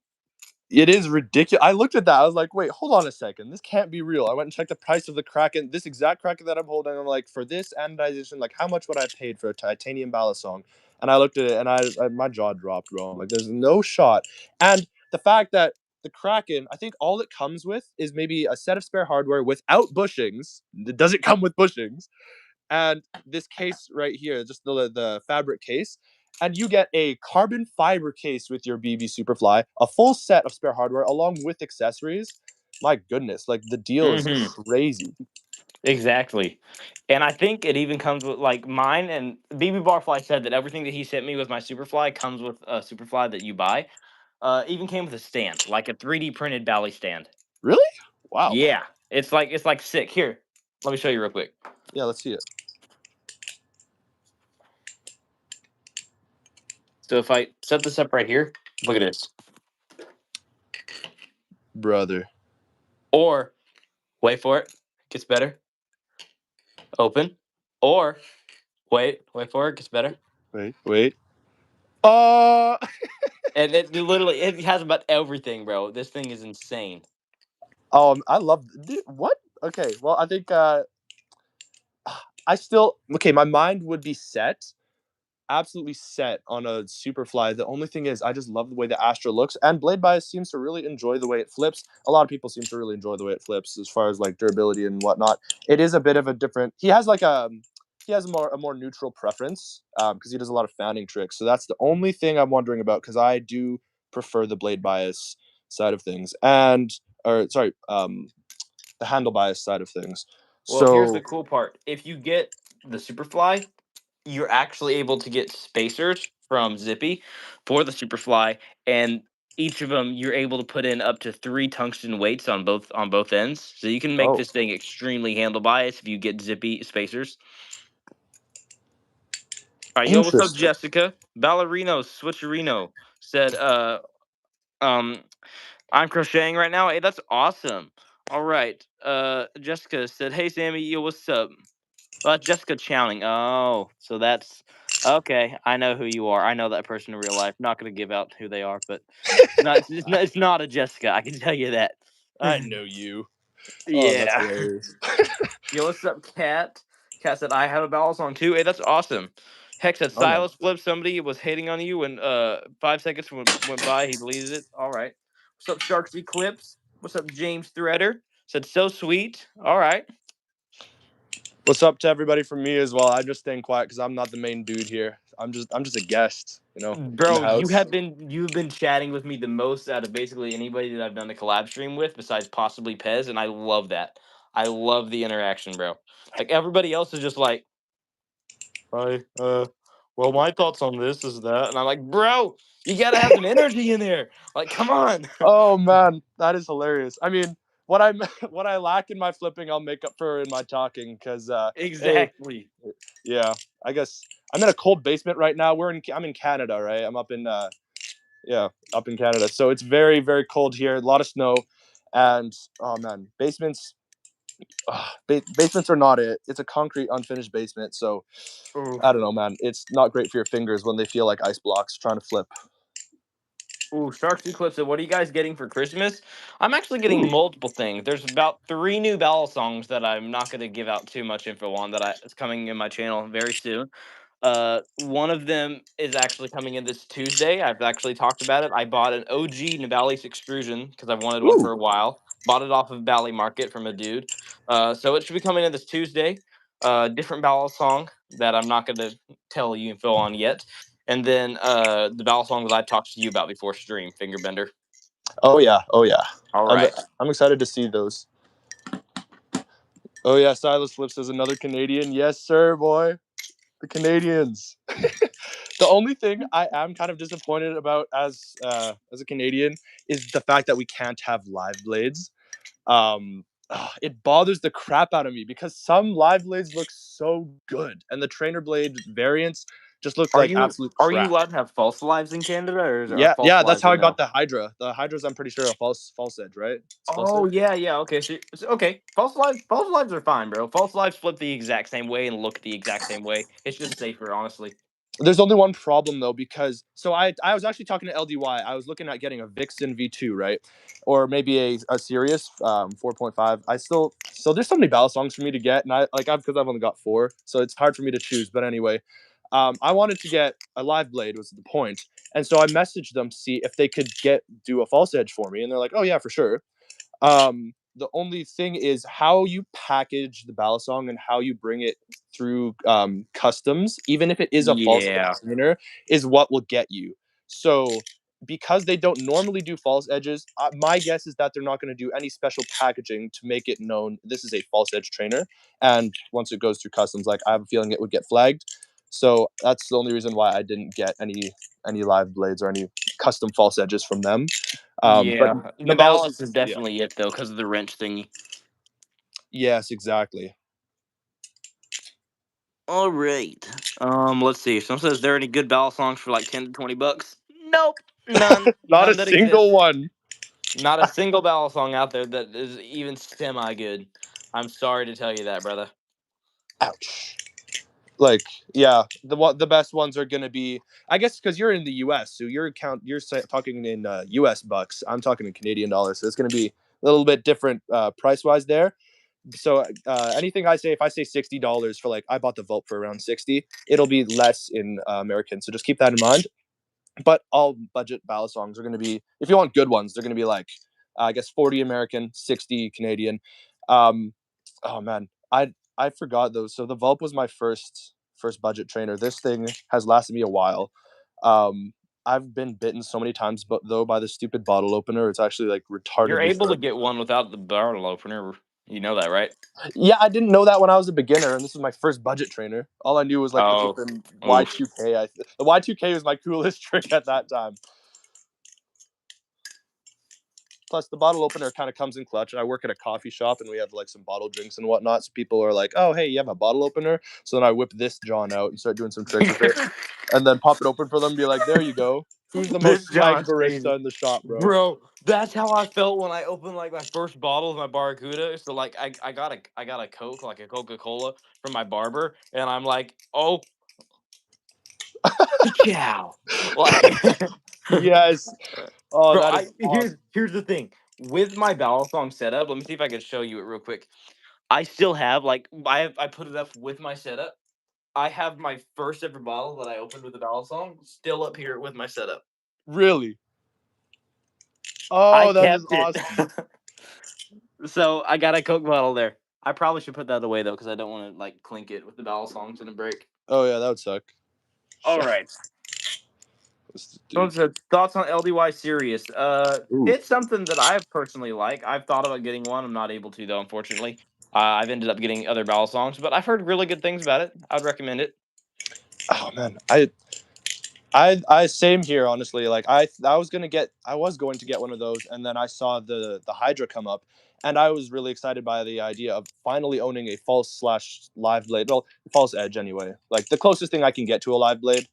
[SPEAKER 2] It is ridiculous. I looked at that. I was like, wait, hold on a second. This can't be real. I went and checked the price of the Kraken, this exact Kraken that I'm holding. I'm like, for this anodization, like, how much would I have paid for a titanium balisong? And I looked at it and my jaw dropped, bro. I'm like, there's no shot. And the fact that the Kraken, I think all it comes with is maybe a set of spare hardware without bushings. It doesn't come with bushings, and this case right here, just the fabric case, and you get a carbon fiber case with your BB Superfly, a full set of spare hardware along with accessories. My goodness, like the deal is
[SPEAKER 1] Hmm.
[SPEAKER 2] crazy.
[SPEAKER 1] Exactly. And I think it even comes with like mine and BB Barfly said that everything that he sent me with my Superfly comes with a Superfly that you buy. Even came with a stand, like a 3D printed Bally stand.
[SPEAKER 2] Really? Wow.
[SPEAKER 1] Yeah. It's like sick. Here, let me show you real quick.
[SPEAKER 2] Yeah, let's see it,
[SPEAKER 1] So if I set this up right here, look at this.
[SPEAKER 2] brother.
[SPEAKER 1] Or wait for it. Gets better. Open. Or wait for it. Gets better.
[SPEAKER 2] Wait. Uh
[SPEAKER 1] And it literally it has about everything, bro. This thing is insane.
[SPEAKER 2] I love dude, what? Okay, well, I think I still okay. My mind would be set absolutely set on a Superfly. The only thing is, I just love the way the Astra looks, and Blade Bias seems to really enjoy the way it flips. A lot of people seem to really enjoy the way it flips, as far as like durability and whatnot. It is a bit of a different. He has like he has a more neutral preference because he does a lot of fanning tricks. So that's the only thing I'm wondering about, because I do prefer the Blade Bias side of things, and or sorry, the handle bias side of things.
[SPEAKER 1] Well, here's
[SPEAKER 2] So
[SPEAKER 1] the cool part. If you get the Superfly, you're actually able to get spacers from Zippy for the Superfly, and each of them you're able to put in up to 3 tungsten weights on both ends. So you can make
[SPEAKER 2] oh,
[SPEAKER 1] this thing extremely handle bias if you get Zippy spacers. All right, yo, what's up,
[SPEAKER 2] interesting.
[SPEAKER 1] Jessica? Ballerino Switcherino said, um, I'm crocheting right now. Hey, that's awesome. All right. Jessica said, "Hey Sammy, yo, what's up?" Well, that's Jessica Chowning. Oh, so that's okay. I know who you are. I know that person in real life. Not going to give out who they are, but it's not a Jessica. I can tell you that.
[SPEAKER 2] I know you. Oh, that's
[SPEAKER 1] Yeah.
[SPEAKER 2] hilarious.
[SPEAKER 1] Yo, what's up, Cat? Cat said I have a battle song too. Hey, that's awesome. Heck said
[SPEAKER 2] Oh, man.
[SPEAKER 1] Silas Flip. Somebody was hating on you, and 5 seconds went by. He deleted it. All right. What's up, Sharks Eclipse? What's up, James Threader? Said so sweet. All right.
[SPEAKER 2] What's up to everybody from me as well? I'm just staying quiet because I'm not the main dude here. I'm just a guest, in the
[SPEAKER 1] Bro,
[SPEAKER 2] house.
[SPEAKER 1] you've been chatting with me the most out of basically anybody that I've done a collab stream with, besides possibly Pez, and I love that. I love the interaction, bro. Like everybody else is just like, "Hi, well, my thoughts on this is that," and I'm like, "Bro, you gotta have some energy in there. Like, come on."
[SPEAKER 2] Oh man, that is hilarious. I mean, what I what I lack in my flipping, I'll make up for in my talking. Because hey,
[SPEAKER 1] Exactly.
[SPEAKER 2] yeah, I guess I'm in a cold basement right now. I'm in Canada, right? I'm up in yeah, up in Canada. So it's very, very cold here. A lot of snow, and oh man, basements are not it. It's a concrete, unfinished basement. So
[SPEAKER 1] Ooh,
[SPEAKER 2] I don't know, man. It's not great for your fingers when they feel like ice blocks trying to flip.
[SPEAKER 1] ooh, Sharks Eclipse. What are you guys getting for Christmas? I'm actually getting
[SPEAKER 2] Ooh,
[SPEAKER 1] multiple things. There's about 3 new ballad songs that I'm not gonna give out too much info on that it's coming in my channel very soon. One of them is actually coming in this Tuesday. I've actually talked about it. I bought an OG Navalis extrusion because I've wanted one
[SPEAKER 2] ooh.
[SPEAKER 1] for a while. Bought it off of Bally Market from a dude. So it should be coming in this Tuesday. Different ballad song that I'm not going to tell you info on yet. And then the ballad song that I talked to you about before stream, FingerBender.
[SPEAKER 2] Oh yeah, oh yeah.
[SPEAKER 1] All
[SPEAKER 2] I'm
[SPEAKER 1] right.
[SPEAKER 2] I'm excited to see those. Oh yeah, Silas Flips is another Canadian. Yes, sir, boy. The Canadians. The only thing I am kind of disappointed about as a Canadian is the fact that we can't have live blades. It bothers the crap out of me because some live blades look so good, and the trainer blade variants just look like absolute
[SPEAKER 1] Are you
[SPEAKER 2] crap.
[SPEAKER 1] allowed to have false lives in Canada, or are
[SPEAKER 2] Yeah,
[SPEAKER 1] false
[SPEAKER 2] yeah, that's
[SPEAKER 1] lives
[SPEAKER 2] how
[SPEAKER 1] a
[SPEAKER 2] I got
[SPEAKER 1] no?
[SPEAKER 2] the Hydra. The Hydra's, I'm pretty sure, a false edge, right? It's false
[SPEAKER 1] Oh
[SPEAKER 2] edge.
[SPEAKER 1] yeah, yeah. Okay, okay. False lives are fine, bro. False lives flip the exact same way and look the exact same way. It's just safer, honestly.
[SPEAKER 2] There's only one problem though, because I was actually talking to LDY. I was looking at getting a Vixen V2, right, or maybe a Sirius 4.5. So there's so many battle songs for me to get, and because I've only got 4, so it's hard for me to choose. But anyway, I wanted to get a live blade was the point, and so I messaged them to see if they could do a false edge for me, and they're like, oh yeah, for sure. The only thing is how you package the Balisong and how you bring it through customs, even if it is a false edge
[SPEAKER 1] Yeah,
[SPEAKER 2] trainer, is what will get you. So because they don't normally do false edges, my guess is that they're not going to do any special packaging to make it known this is a false edge trainer. And once it goes through customs, like I have a feeling it would get flagged. So that's the only reason why I didn't get any live blades or any custom false edges from them. But
[SPEAKER 1] yeah.
[SPEAKER 2] Navalis
[SPEAKER 1] Navalis is
[SPEAKER 2] is, yeah.
[SPEAKER 1] definitely it though, because of the wrench thingy.
[SPEAKER 2] Yes, exactly.
[SPEAKER 1] All right. Let's see. Someone says there are any good ballad songs for like 10 to 20 bucks. Nope, none,
[SPEAKER 2] Not a
[SPEAKER 1] none that
[SPEAKER 2] single
[SPEAKER 1] exist.
[SPEAKER 2] one.
[SPEAKER 1] Not a single ballad song out there that is even semi good. I'm sorry to tell you that, brother.
[SPEAKER 2] Ouch. Like, yeah, the best ones are gonna be, I guess, because you're in the U.S., so you're talking in U.S. bucks. I'm talking in Canadian dollars, so it's gonna be a little bit different price wise there. So anything I say, if I say $60 for like I bought the vault for around 60, it'll be less in American. So just keep that in mind. But all budget balisongs are going to be, if you want good ones, they're going to be like I guess 40 American, 60 Canadian. Um, oh man, I forgot those. So the Vulp was my first budget trainer. This thing has lasted me a while. Um, I've been bitten so many times, but though by the stupid bottle opener, it's actually like
[SPEAKER 1] You're
[SPEAKER 2] retardedly
[SPEAKER 1] able to
[SPEAKER 2] firm.
[SPEAKER 1] get one without the barrel opener. You know that, right?
[SPEAKER 2] Yeah, I didn't know that when I was a beginner, and this was my first budget trainer. All I knew was like the
[SPEAKER 1] Oh,
[SPEAKER 2] flipping
[SPEAKER 1] oof.
[SPEAKER 2] Y2K. The Y2K was my coolest trick at that time. Plus, the bottle opener kind of comes in clutch. I work at a coffee shop, and we have like some bottle drinks and whatnot. So people are like, "Oh, hey, you have a bottle opener?" So then I whip this John out and start doing some tricks with it, and then pop it open for them. And be like, "There you go. Who's the
[SPEAKER 1] This
[SPEAKER 2] most swag
[SPEAKER 1] John's crazy,
[SPEAKER 2] barista in the shop, bro?"
[SPEAKER 1] bro. That's how I felt when I opened like my first bottle of my Barracuda. So like I got a Coke, like a Coca-Cola from my barber, and I'm like, oh, ciao, like.
[SPEAKER 2] Yes. Oh,
[SPEAKER 1] Bro,
[SPEAKER 2] that
[SPEAKER 1] I
[SPEAKER 2] is
[SPEAKER 1] here's
[SPEAKER 2] awesome.
[SPEAKER 1] here's the thing with my Balisong setup. Let me see if I can show you it real quick. I still have like I put it up with my setup. I have my first ever bottle that I opened with the Balisong still up here with my setup.
[SPEAKER 2] Really?
[SPEAKER 1] I
[SPEAKER 2] Oh, that is
[SPEAKER 1] kept it.
[SPEAKER 2] awesome.
[SPEAKER 1] So I got a Coke bottle there. I probably should put that away though because I don't want to like clink it with the Balisongs in a break.
[SPEAKER 2] Oh yeah, that would suck.
[SPEAKER 1] All right.
[SPEAKER 2] Dude.
[SPEAKER 1] Someone said thoughts on LDY Sirius.
[SPEAKER 2] Ooh.
[SPEAKER 1] It's something that I personally like. I've thought about getting one. I'm not able to though, unfortunately. I've ended up getting other Bell songs, but I've heard really good things about it. I'd recommend it.
[SPEAKER 2] Oh man, I same here. Honestly, like I was going to get one of those, and then I saw the Hydra come up, and I was really excited by the idea of finally owning a false slash live blade. Well, false edge anyway, like the closest thing I can get to a live blade.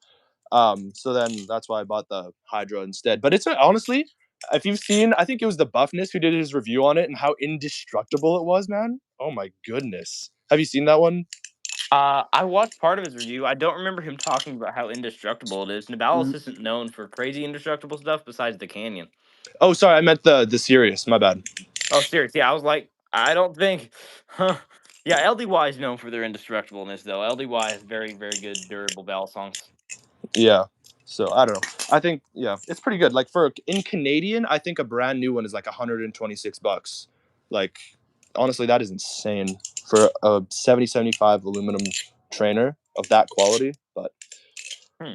[SPEAKER 2] So then that's why I bought the Hydra instead. But it's honestly, if you've seen, I think it was the Buffness who did his review on it and how indestructible it was, man. Oh my goodness. Have you seen that one?
[SPEAKER 1] I watched part of his review. I don't remember him talking about how indestructible it is. Nibalis isn't known for crazy indestructible stuff besides the Canyon.
[SPEAKER 2] Oh, sorry, I meant the Sirius. My bad.
[SPEAKER 1] Oh, serious. Yeah, I was like, I don't think. Huh. Yeah, LDY is known for their indestructibleness, though. LDY has very, very good durable bell songs.
[SPEAKER 2] Yeah. So I don't know. I think yeah, it's pretty good. Like for in Canadian, I think a brand new one is like $126. Like honestly, that is insane for a 7075 aluminum trainer of that quality. But
[SPEAKER 1] Hmm.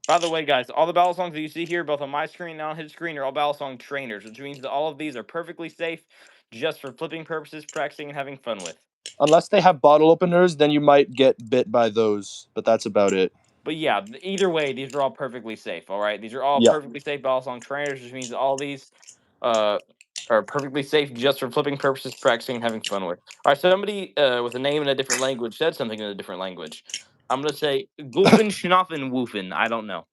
[SPEAKER 1] By the way, guys, all the battle songs that you see here, both on my screen and on his screen, are all battle song trainers, which means that all of these are perfectly safe just for flipping purposes, practicing, and having fun with.
[SPEAKER 2] unless they have bottle openers, then you might get bit by those. But that's about it.
[SPEAKER 1] But yeah, either way, these are all perfectly safe. All right, these are all
[SPEAKER 2] Yeah.
[SPEAKER 1] perfectly safe battle song trainers, which means that all these uh, are perfectly safe just for flipping purposes, practicing, and having fun with. All right, somebody with a name in a different language said something in a different language. I'm gonna say Gulfen Schnoffen Woofen. I don't know.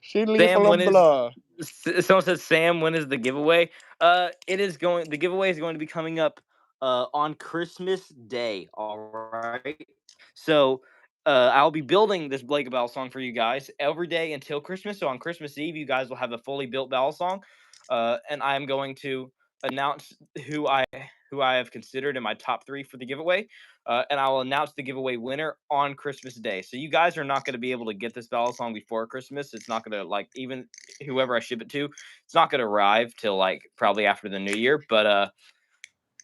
[SPEAKER 1] Sam, when is someone says Sam? When is the giveaway? It is going. The giveaway is going to be coming up on Christmas Day. All right. So I'll be building this Blake Bell song for you guys every day until Christmas. So on Christmas Eve, you guys will have a fully built Bell song, and I am going to announce who I have considered in my top three for the giveaway. And I will announce the giveaway winner on Christmas Day. So you guys are not going to be able to get this ballot song before Christmas. It's not going to like even whoever I ship it to, it's not going to arrive till like probably after the New Year. But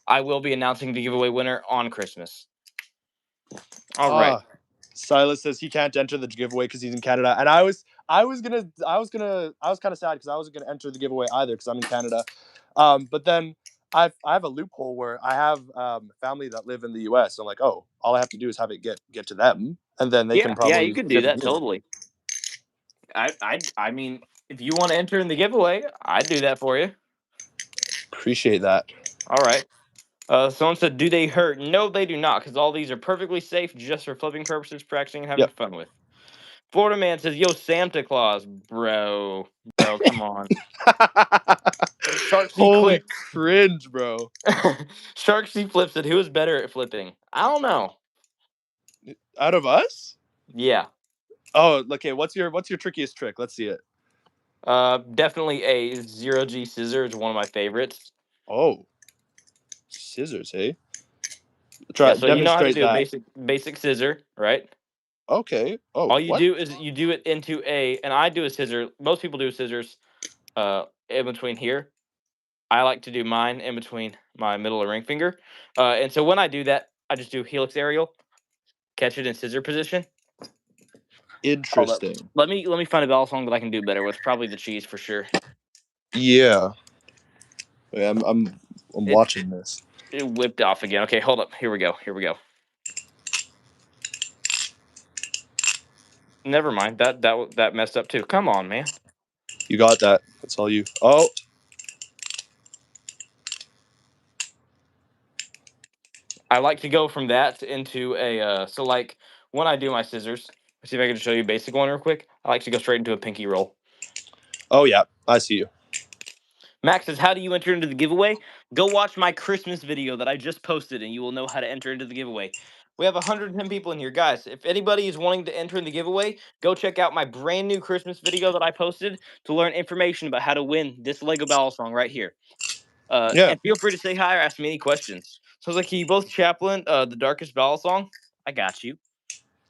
[SPEAKER 1] I will be announcing the giveaway winner on Christmas. All right.
[SPEAKER 2] Silas says he can't enter the giveaway because he's in Canada, and I was kind of sad because I wasn't gonna enter the giveaway either because I'm in Canada. But then I have a loophole where I have family that live in the U.S. So I'm like, oh, all I have to do is have it get to them, and then they can
[SPEAKER 1] Yeah, you
[SPEAKER 2] probably
[SPEAKER 1] could do
[SPEAKER 2] get the
[SPEAKER 1] that
[SPEAKER 2] deal.
[SPEAKER 1] totally. I mean, if you want to enter in the giveaway, I'd do that for you.
[SPEAKER 2] Appreciate that.
[SPEAKER 1] All right. Someone said, "Do they hurt?" No, they do not, because all these are perfectly safe, just for flipping purposes, practicing, and having
[SPEAKER 2] Yep.
[SPEAKER 1] fun with. Florida man says, "Yo, Santa Claus, bro, come on." Shark C
[SPEAKER 2] Holy
[SPEAKER 1] clip.
[SPEAKER 2] cringe, bro.
[SPEAKER 1] Shark C flips it. Who is better at flipping? I don't know.
[SPEAKER 2] Out of us?
[SPEAKER 1] Yeah.
[SPEAKER 2] Oh, okay. What's your trickiest trick? Let's see it.
[SPEAKER 1] Definitely a zero G scissor is one of my favorites.
[SPEAKER 2] Oh, scissors, hey?
[SPEAKER 1] Yeah,
[SPEAKER 2] Try
[SPEAKER 1] so you know how to
[SPEAKER 2] demonstrate
[SPEAKER 1] do a
[SPEAKER 2] that.
[SPEAKER 1] basic scissor, right?
[SPEAKER 2] Okay. Oh,
[SPEAKER 1] All you
[SPEAKER 2] what?
[SPEAKER 1] do is you do it into a, and I do a scissor. Most people do scissors in between here. I like to do mine in between my middle and ring finger. And so when I do that, I just do helix aerial, catch it in scissor position. Hold up.
[SPEAKER 2] Interesting.
[SPEAKER 1] Let me find a bell song that I can do better with. Probably the cheese for sure.
[SPEAKER 2] Yeah. Wait, I'm
[SPEAKER 1] It
[SPEAKER 2] watching this.
[SPEAKER 1] it whipped off again. Okay, hold up. Here we go. Here we go. Never mind. That messed up too. Come on, man.
[SPEAKER 2] You got that. That's all you. Oh,
[SPEAKER 1] I like to go from that into a so like when I do my scissors. Let's see if I can just show you a basic one real quick. I like to go straight into a pinky roll.
[SPEAKER 2] oh yeah. I see you.
[SPEAKER 1] Max says, "How do you enter into the giveaway? Go watch my Christmas video that I just posted, and you will know how to enter into the giveaway." We have 110 people in here, guys. If anybody is wanting to enter in the giveaway, go check out my brand new Christmas video that I posted to learn information about how to win this Lego Ball song right here.
[SPEAKER 2] Yeah.
[SPEAKER 1] And feel free to say hi or ask me any questions. So it's like, can you both chaplain the darkest ball song? I got you.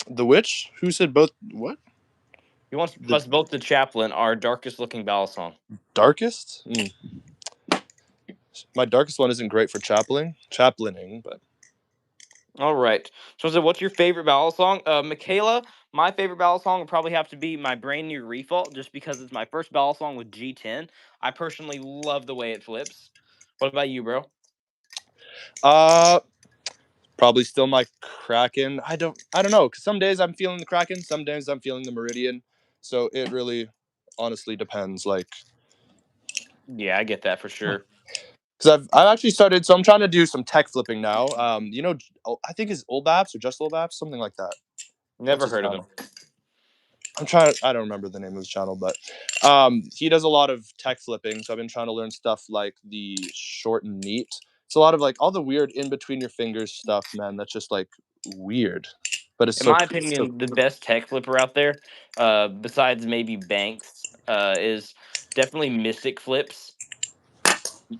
[SPEAKER 2] The witch? Who said both? What?
[SPEAKER 1] He wants
[SPEAKER 2] The
[SPEAKER 1] us both to chaplain our darkest looking ball song.
[SPEAKER 2] darkest? My darkest one isn't great for chaplaining, but
[SPEAKER 1] All right. So what's your favorite ballad song? Michaela, my favorite ballad song would probably have to be my brand new Refault, just because it's my first ballad song with G10. I personally love the way it flips. What about you, bro?
[SPEAKER 2] uh, probably still my Kraken. I don't know. Cause some days I'm feeling the Kraken, some days I'm feeling the Meridian. So it really, honestly depends. Like,
[SPEAKER 1] Yeah, I get that for sure.
[SPEAKER 2] because I've actually started. So I'm trying to do some tech flipping now. I think it's Olbaps or just Olbaps, something like that. What's
[SPEAKER 1] Never
[SPEAKER 2] his
[SPEAKER 1] heard of him.
[SPEAKER 2] channel? I don't remember the name of his channel, but he does a lot of tech flipping. So I've been trying to learn stuff like the short and neat. It's a lot of like all the weird in between your fingers stuff, man. That's just like weird, but it's
[SPEAKER 1] In
[SPEAKER 2] so
[SPEAKER 1] my
[SPEAKER 2] so
[SPEAKER 1] opinion, the best tech flipper out there, besides maybe Banks, is definitely Mystic Flips.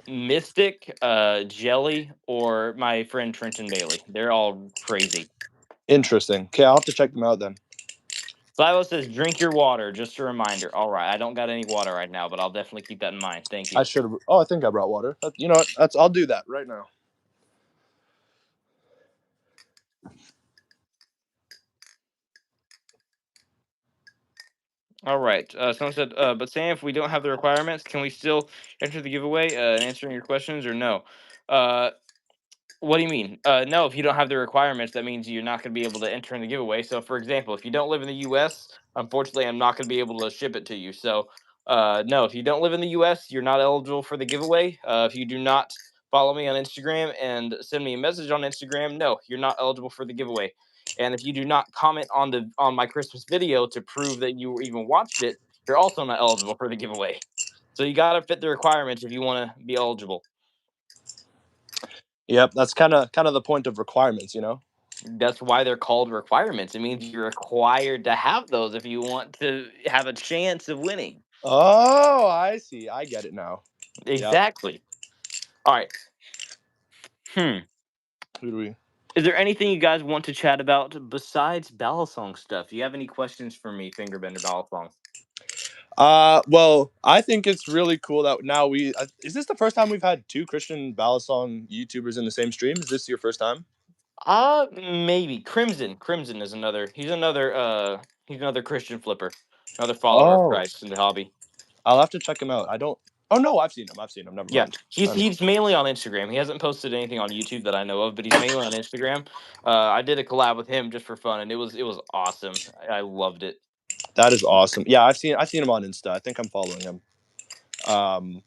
[SPEAKER 1] Mystic, Jelly, or my friend Trenton Bailey. They're all crazy.
[SPEAKER 2] interesting. Okay, I'll have to check them out then.
[SPEAKER 1] Silo says, "Drink your water." Just a reminder. All right, I don't got any water right now, but I'll definitely keep that in mind. Thank
[SPEAKER 2] I
[SPEAKER 1] you.
[SPEAKER 2] should have. Oh, I think I brought water. You know what? I'll do that right now.
[SPEAKER 1] All right. Someone said, "But Sam, if we don't have the requirements, can we still enter the giveaway and answering your questions, or no?" Uh, What do you mean? No, if you don't have the requirements, that means you're not going to be able to enter in the giveaway. So, for example, if you don't live in the U.S., unfortunately, I'm not going to be able to ship it to you. So, no, if you don't live in the U.S., you're not eligible for the giveaway. If you do not follow me on Instagram and send me a message on Instagram, no, you're not eligible for the giveaway. And if you do not comment on my Christmas video to prove that you even watched it, you're also not eligible for the giveaway. So you got to fit the requirements if you want to be eligible.
[SPEAKER 2] Yep, that's kind of the point of requirements, you know.
[SPEAKER 1] That's why they're called requirements. It means you're required to have those if you want to have a chance of winning.
[SPEAKER 2] Oh, I see. I get it now. Yep.
[SPEAKER 1] Exactly. All right. Hmm.
[SPEAKER 2] Who do we?
[SPEAKER 1] Is there anything you guys want to chat about besides Balisong stuff? Do you have any questions for me, Fingerbender Balisong?
[SPEAKER 2] Well, I think it's really cool that now is this the first time we've had two Christian Balisong YouTubers in the same stream? Is this your first time?
[SPEAKER 1] Maybe Crimson. Crimson is another. He's another Christian flipper, another follower of
[SPEAKER 2] Oh,
[SPEAKER 1] Christ in the hobby.
[SPEAKER 2] I'll have to check him out. I don't. Oh no, I've seen him. I've seen him. Never
[SPEAKER 1] Yeah,
[SPEAKER 2] mind.
[SPEAKER 1] he's mainly on Instagram. He hasn't posted anything on YouTube that I know of, but he's mainly on Instagram. I did a collab with him just for fun, and it was awesome. I loved it.
[SPEAKER 2] That is awesome. Yeah, I've seen him on Insta. I think I'm following him. Um,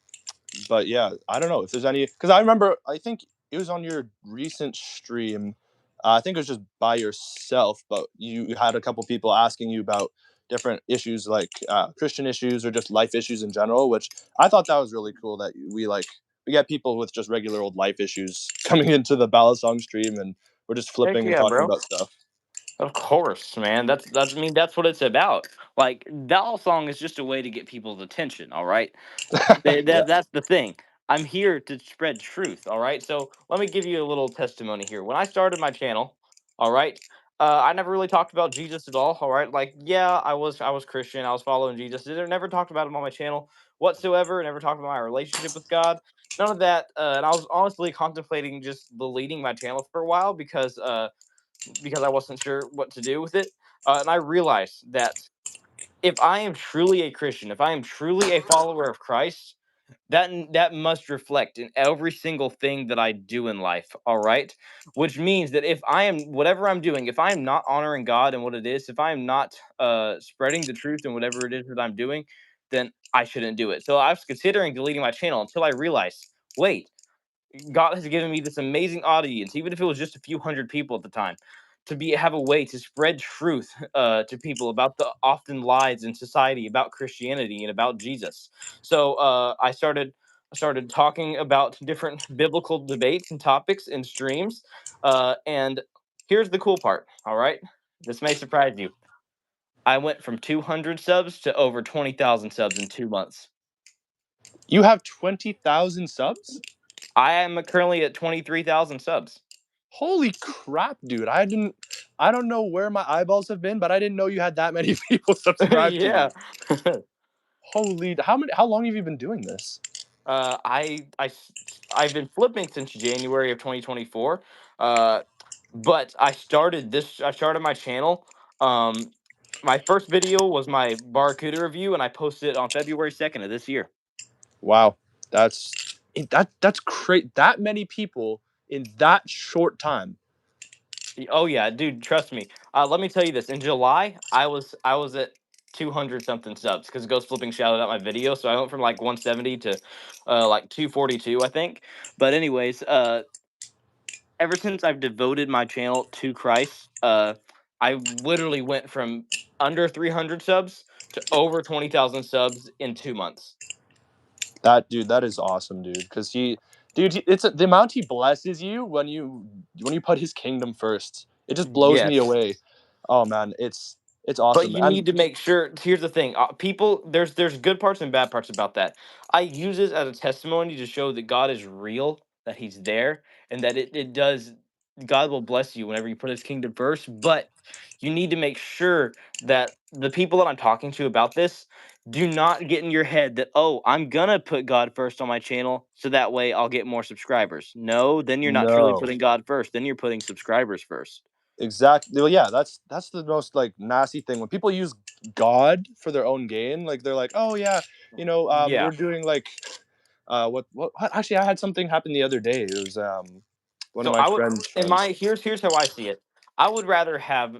[SPEAKER 2] but yeah, I don't know if there's any because I remember I think it was on your recent stream. I think it was just by yourself, but you had a couple people asking you about different issues like Christian issues or just life issues in general, which I thought that was really cool that we get people with just regular old life issues coming into the Balisong stream and we're just
[SPEAKER 1] Heck
[SPEAKER 2] flipping and
[SPEAKER 1] yeah,
[SPEAKER 2] talking
[SPEAKER 1] bro.
[SPEAKER 2] about stuff.
[SPEAKER 1] Of course, man. I mean, that's what it's about. Like, that song is just a way to get people's attention. All right.
[SPEAKER 2] Yeah.
[SPEAKER 1] That's the thing. I'm here to spread truth. All right. So let me give you a little testimony here. When I started my channel, all right, I never really talked about Jesus at all. All right. Like, yeah, I was Christian. I was following Jesus. I never talked about him on my channel whatsoever. Never talked about my relationship with God. None of that. And I was honestly contemplating just deleting my channel for a while because I wasn't sure what to do with it. And I realized that if I am truly a Christian, if I am truly a follower of Christ, that must reflect in every single thing that I do in life, all right? Which means that if I am whatever I'm doing, if I am not honoring God and what it is, if I am not spreading the truth in whatever it is that I'm doing, then I shouldn't do it. So I was considering deleting my channel until I realized, wait, God has given me this amazing audience, even if it was just a few hundred people at the time, to be have a way to spread truth to people about the often lies in society about Christianity and about Jesus. So I started talking about different biblical debates and topics in streams. And here's the cool part. All right, this may surprise you. I went from 200 subs to over 20,000 subs in 2 months.
[SPEAKER 2] You have 20,000 subs?
[SPEAKER 1] I am currently at 23,000 subs.
[SPEAKER 2] Holy crap, dude. I don't know where my eyeballs have been, but I didn't know you had that many people subscribed to you.
[SPEAKER 1] Yeah.
[SPEAKER 2] Holy, how long have you been doing this?
[SPEAKER 1] I've been flipping since January of 2024. Uh, but I started my channel. Um, my first video was my Barracuda review, and I posted it on February 2nd of this year.
[SPEAKER 2] Wow. That's great. That many people in that short time.
[SPEAKER 1] Oh yeah, dude, trust me. Let me tell you this. In July, I was at 200 something subs because Ghost Flipping shouted out my video, so I went from like 170 to like 242, I think. But anyways, ever since I've devoted my channel to Christ, I literally went from under 300 subs to over 20,000 subs in 2 months.
[SPEAKER 2] That is awesome, dude. Cause it's the amount he blesses you when you put his kingdom first. It just blows me
[SPEAKER 1] Yes.
[SPEAKER 2] away. Oh man, it's
[SPEAKER 1] But
[SPEAKER 2] awesome.
[SPEAKER 1] you
[SPEAKER 2] And
[SPEAKER 1] need to make sure. Here's the thing: people, there's good parts and bad parts about that. I use this as a testimony to show that God is real, that He's there, and that it does. God will bless you whenever you put His kingdom first. But you need to make sure that the people that I'm talking to about this do not get in your head that, oh, I'm gonna put God first on my channel so that way I'll get more subscribers. No, then you're not truly
[SPEAKER 2] no.
[SPEAKER 1] putting God first. Then you're putting subscribers first.
[SPEAKER 2] Exactly. Well, yeah, that's the most like nasty thing when people use God for their own gain. Like they're like, oh yeah,
[SPEAKER 1] Yeah.
[SPEAKER 2] we're doing like, what? Actually, I had something happen the other day. It was one of
[SPEAKER 1] So
[SPEAKER 2] my
[SPEAKER 1] I would
[SPEAKER 2] friends'
[SPEAKER 1] in
[SPEAKER 2] friends.
[SPEAKER 1] my here's how I see it. I would rather have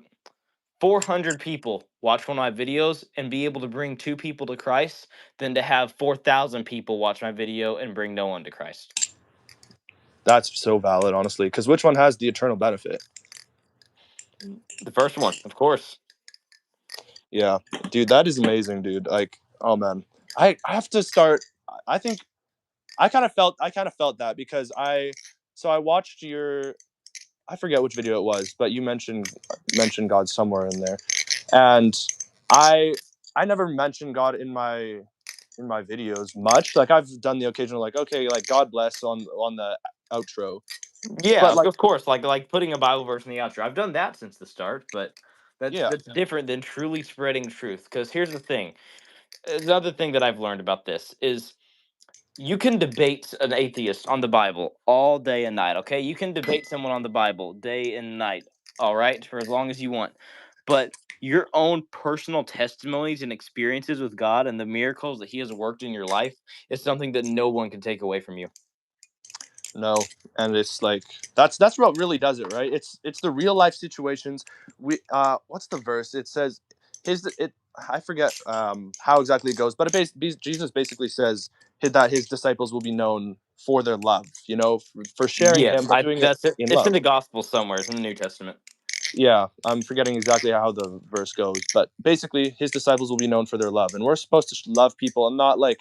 [SPEAKER 1] 400 people watch one of my videos and be able to bring two people to Christ than to have 4,000 people watch my video and bring no one to Christ.
[SPEAKER 2] That's so valid, honestly. Because which one has the eternal benefit?
[SPEAKER 1] The first one, of course.
[SPEAKER 2] Yeah, dude, that is amazing, dude. Like, oh man, I have to start. I think I kind of felt that because I watched your I forget which video it was, but you mentioned God somewhere in there, and I I never mentioned God in my videos much. Like I've done the occasional like okay like God bless on the outro,
[SPEAKER 1] Yeah,
[SPEAKER 2] but like
[SPEAKER 1] of course, like putting a Bible verse in the outro. I've done that since the start, but
[SPEAKER 2] yeah
[SPEAKER 1] that's different than truly spreading truth. Because here's the thing. Another thing that I've learned about this is you can debate an atheist on the Bible all day and night, okay? You can debate someone on the Bible day and night, all right, for as long as you want. But your own personal testimonies and experiences with God and the miracles that He has worked in your life is something that no one can take away from you.
[SPEAKER 2] no, and it's like that's what really does it, right? It's the real life situations. We what's the verse? It says his it I forget how exactly it goes, but Jesus basically says that his disciples will be known for their love, for sharing
[SPEAKER 1] Yes,
[SPEAKER 2] him, but
[SPEAKER 1] I
[SPEAKER 2] doing it
[SPEAKER 1] that's it.
[SPEAKER 2] in
[SPEAKER 1] It's
[SPEAKER 2] love.
[SPEAKER 1] in the gospel somewhere. It's in the New Testament.
[SPEAKER 2] Yeah, I'm forgetting exactly how the verse goes, but basically, his disciples will be known for their love, and we're supposed to love people, and not like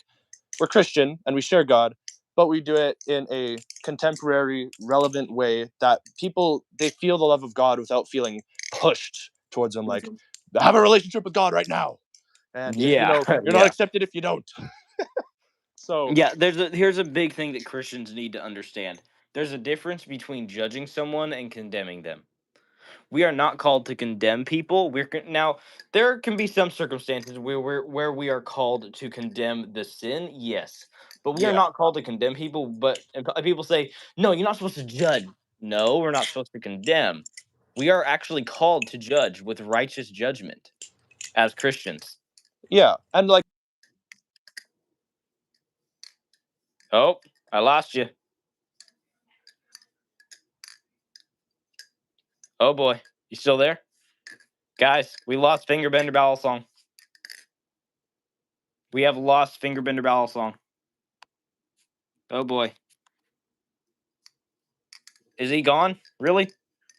[SPEAKER 2] we're Christian and we share God, but we do it in a contemporary, relevant way that people they feel the love of God without feeling pushed towards Him. Like have a relationship with God right now, and if
[SPEAKER 1] Yeah,
[SPEAKER 2] you're not
[SPEAKER 1] yeah.
[SPEAKER 2] accepted if you don't. So
[SPEAKER 1] Yeah, here's a big thing that Christians need to understand. There's a difference between judging someone and condemning them. We are not called to condemn people. Now there can be some circumstances where we are called to condemn the sin, yes, but we are
[SPEAKER 2] yeah,
[SPEAKER 1] not called to condemn people. But and people say, no, you're not supposed to judge. No, we're not supposed to condemn. We are actually called to judge with righteous judgment as Christians.
[SPEAKER 2] yeah, and like
[SPEAKER 1] Oh, I lost you. Oh boy, you still there, guys? We lost FingerBender Balisong. We have lost FingerBender Balisong. Oh boy. Is he gone? Really?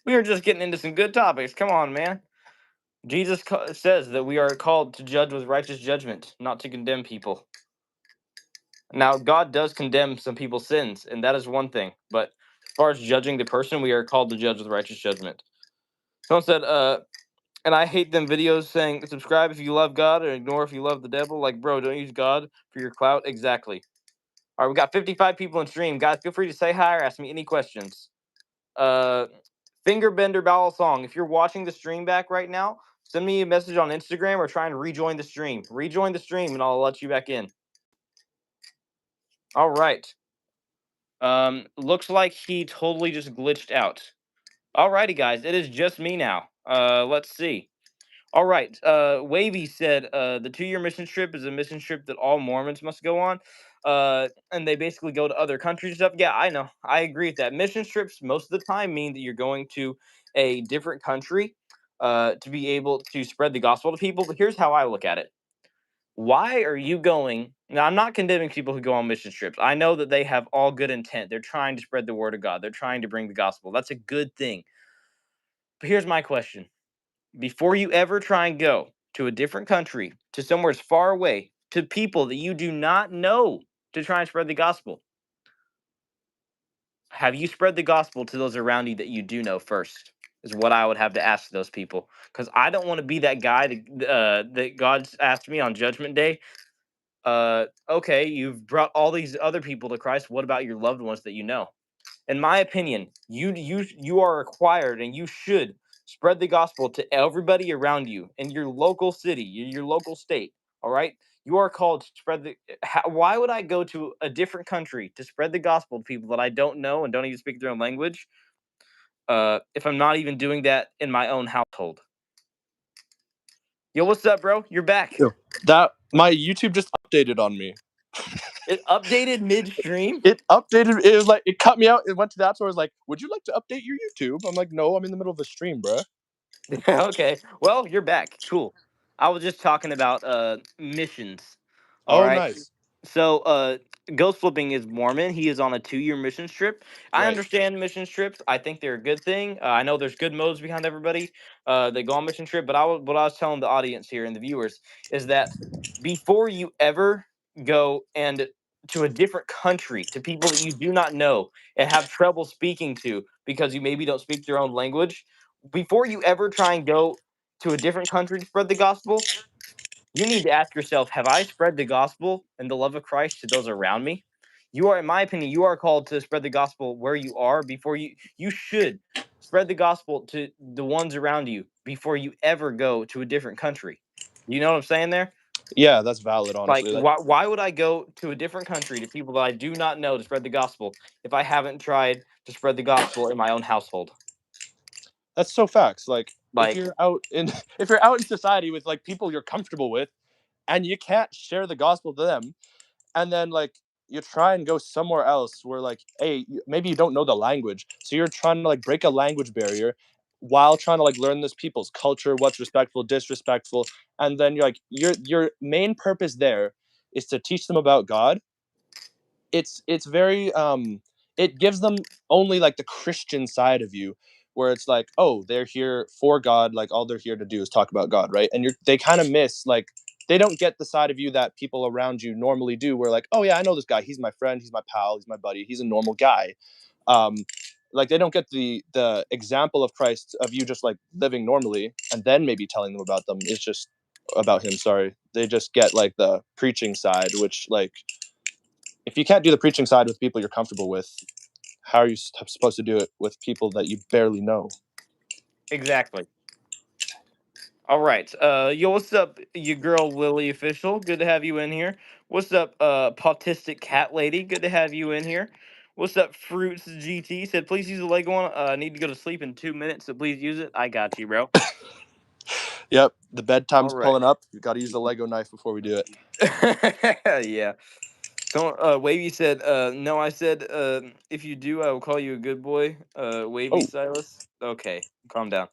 [SPEAKER 1] We were just getting into some good topics. Come on, man. Jesus says that we are called to judge with righteous judgment, not to condemn people. Now, God does condemn some people's sins, and that is one thing. But as far as judging the person, we are called to judge with righteous judgment. Someone said, and I hate them videos saying subscribe if you love God or ignore if you love the devil. Like, bro, don't use God for your clout. Exactly. All right, we got 55 people in stream. Guys, feel free to say hi or ask me any questions. FingerBender Balisong, if you're watching the stream back right now, send me a message on Instagram or try and rejoin the stream. Rejoin the stream and I'll let you back in. All right. Looks like he totally just glitched out. Alrighty, guys, it is just me now. Let's see. All right. Wavy said the 2-year mission trip is a mission trip that all Mormons must go on. And they basically go to other countries and stuff. Yeah, I know. I agree with that. Mission trips most of the time mean that you're going to a different country to be able to spread the gospel to people. But here's how I look at it. Why are you going? Now, I'm not condemning people who go on mission trips. I know that they have all good intent. They're trying to spread the word of God. They're trying to bring the gospel. That's a good thing. But here's my question. Before you ever try and go to a different country, to somewhere as far away, to people that you do not know to try and spread the gospel, have you spread the gospel to those around you that you do know first? Is what I would have to ask those people. Because I don't want to be that guy that God's asked me on Judgment Day. Okay, you've brought all these other people to Christ. What about your loved ones that you know? In my opinion, you are required and you should spread the gospel to everybody around you in your local city, your local state. All right, you are called to spread the. Why would I go to a different country to spread the gospel to people that I don't know and don't even speak their own language? If I'm not even doing that in my own household. Yo, what's up, bro? You're back.
[SPEAKER 2] that my YouTube just updated on me.
[SPEAKER 1] It updated midstream.
[SPEAKER 2] It updated. It was like it cut me out. It went to the app store. It was like, "Would you like to update your YouTube?" I'm like, "No, I'm in the middle of a stream, bruh."
[SPEAKER 1] Okay. Well, you're back. Cool. I was just talking about missions. All
[SPEAKER 2] Oh,
[SPEAKER 1] right.
[SPEAKER 2] nice.
[SPEAKER 1] So Ghost Flipping is Mormon. He is on a 2-year mission trip. I
[SPEAKER 2] Right.
[SPEAKER 1] understand mission trips. I think they're a good thing. I know there's good modes behind everybody that go on mission trip, but what I was telling the audience here and the viewers is that before you ever go and to a different country to people that you do not know and have trouble speaking to because you maybe don't speak their own language, before you ever try and go to a different country to spread the gospel, you need to ask yourself, have I spread the gospel and the love of Christ to those around me? You are, in my opinion, you are called to spread the gospel where you are before you should spread the gospel to the ones around you before you ever go to a different country. You know what I'm saying there?
[SPEAKER 2] Yeah, that's valid.
[SPEAKER 1] Like,
[SPEAKER 2] Honestly,
[SPEAKER 1] why would I go to a different country to people that I do not know to spread the gospel if I haven't tried to spread the gospel in my own household?
[SPEAKER 2] that's so facts. Like, if
[SPEAKER 1] Like,
[SPEAKER 2] you're out in if you're out in society with like people you're comfortable with, and you can't share the gospel to them, and then like you try and go somewhere else where like, hey, maybe you don't know the language, so you're trying to like break a language barrier while trying to like learn this people's culture, what's respectful, disrespectful, and then you're like your main purpose there is to teach them about God. It's very it gives them only like the Christian side of you, where it's like, oh, they're here for God, like all they're here to do is talk about God, right? And they kind of miss, like, they don't get the side of you that people around you normally do, where like, oh yeah, I know this guy, he's my friend, he's my pal, he's my buddy, he's a normal guy. um like, they don't get the example of Christ, of you just like living normally and then maybe telling them about them. It's just about him, sorry. They just get like the preaching side, which like if you can't do the preaching side with people you're comfortable with, how are you supposed to do it with people that you barely know?
[SPEAKER 1] Exactly. All right. Yo, what's up, your girl Lily official? Good to have you in here. What's up, Pautistic Cat Lady? Good to have you in here. What's up, Fruits GT? Said please use the Lego one. I need to go to sleep in 2 minutes, so please use it. I got you, bro.
[SPEAKER 2] Yep, the
[SPEAKER 1] All
[SPEAKER 2] bedtime's
[SPEAKER 1] right.
[SPEAKER 2] pulling up. You got to use the Lego knife before we do it.
[SPEAKER 1] Yeah. Don't Wavy said, no, I said, if you do, I will call you a good boy. Wavy
[SPEAKER 2] Oh,
[SPEAKER 1] Silas. Okay, calm down.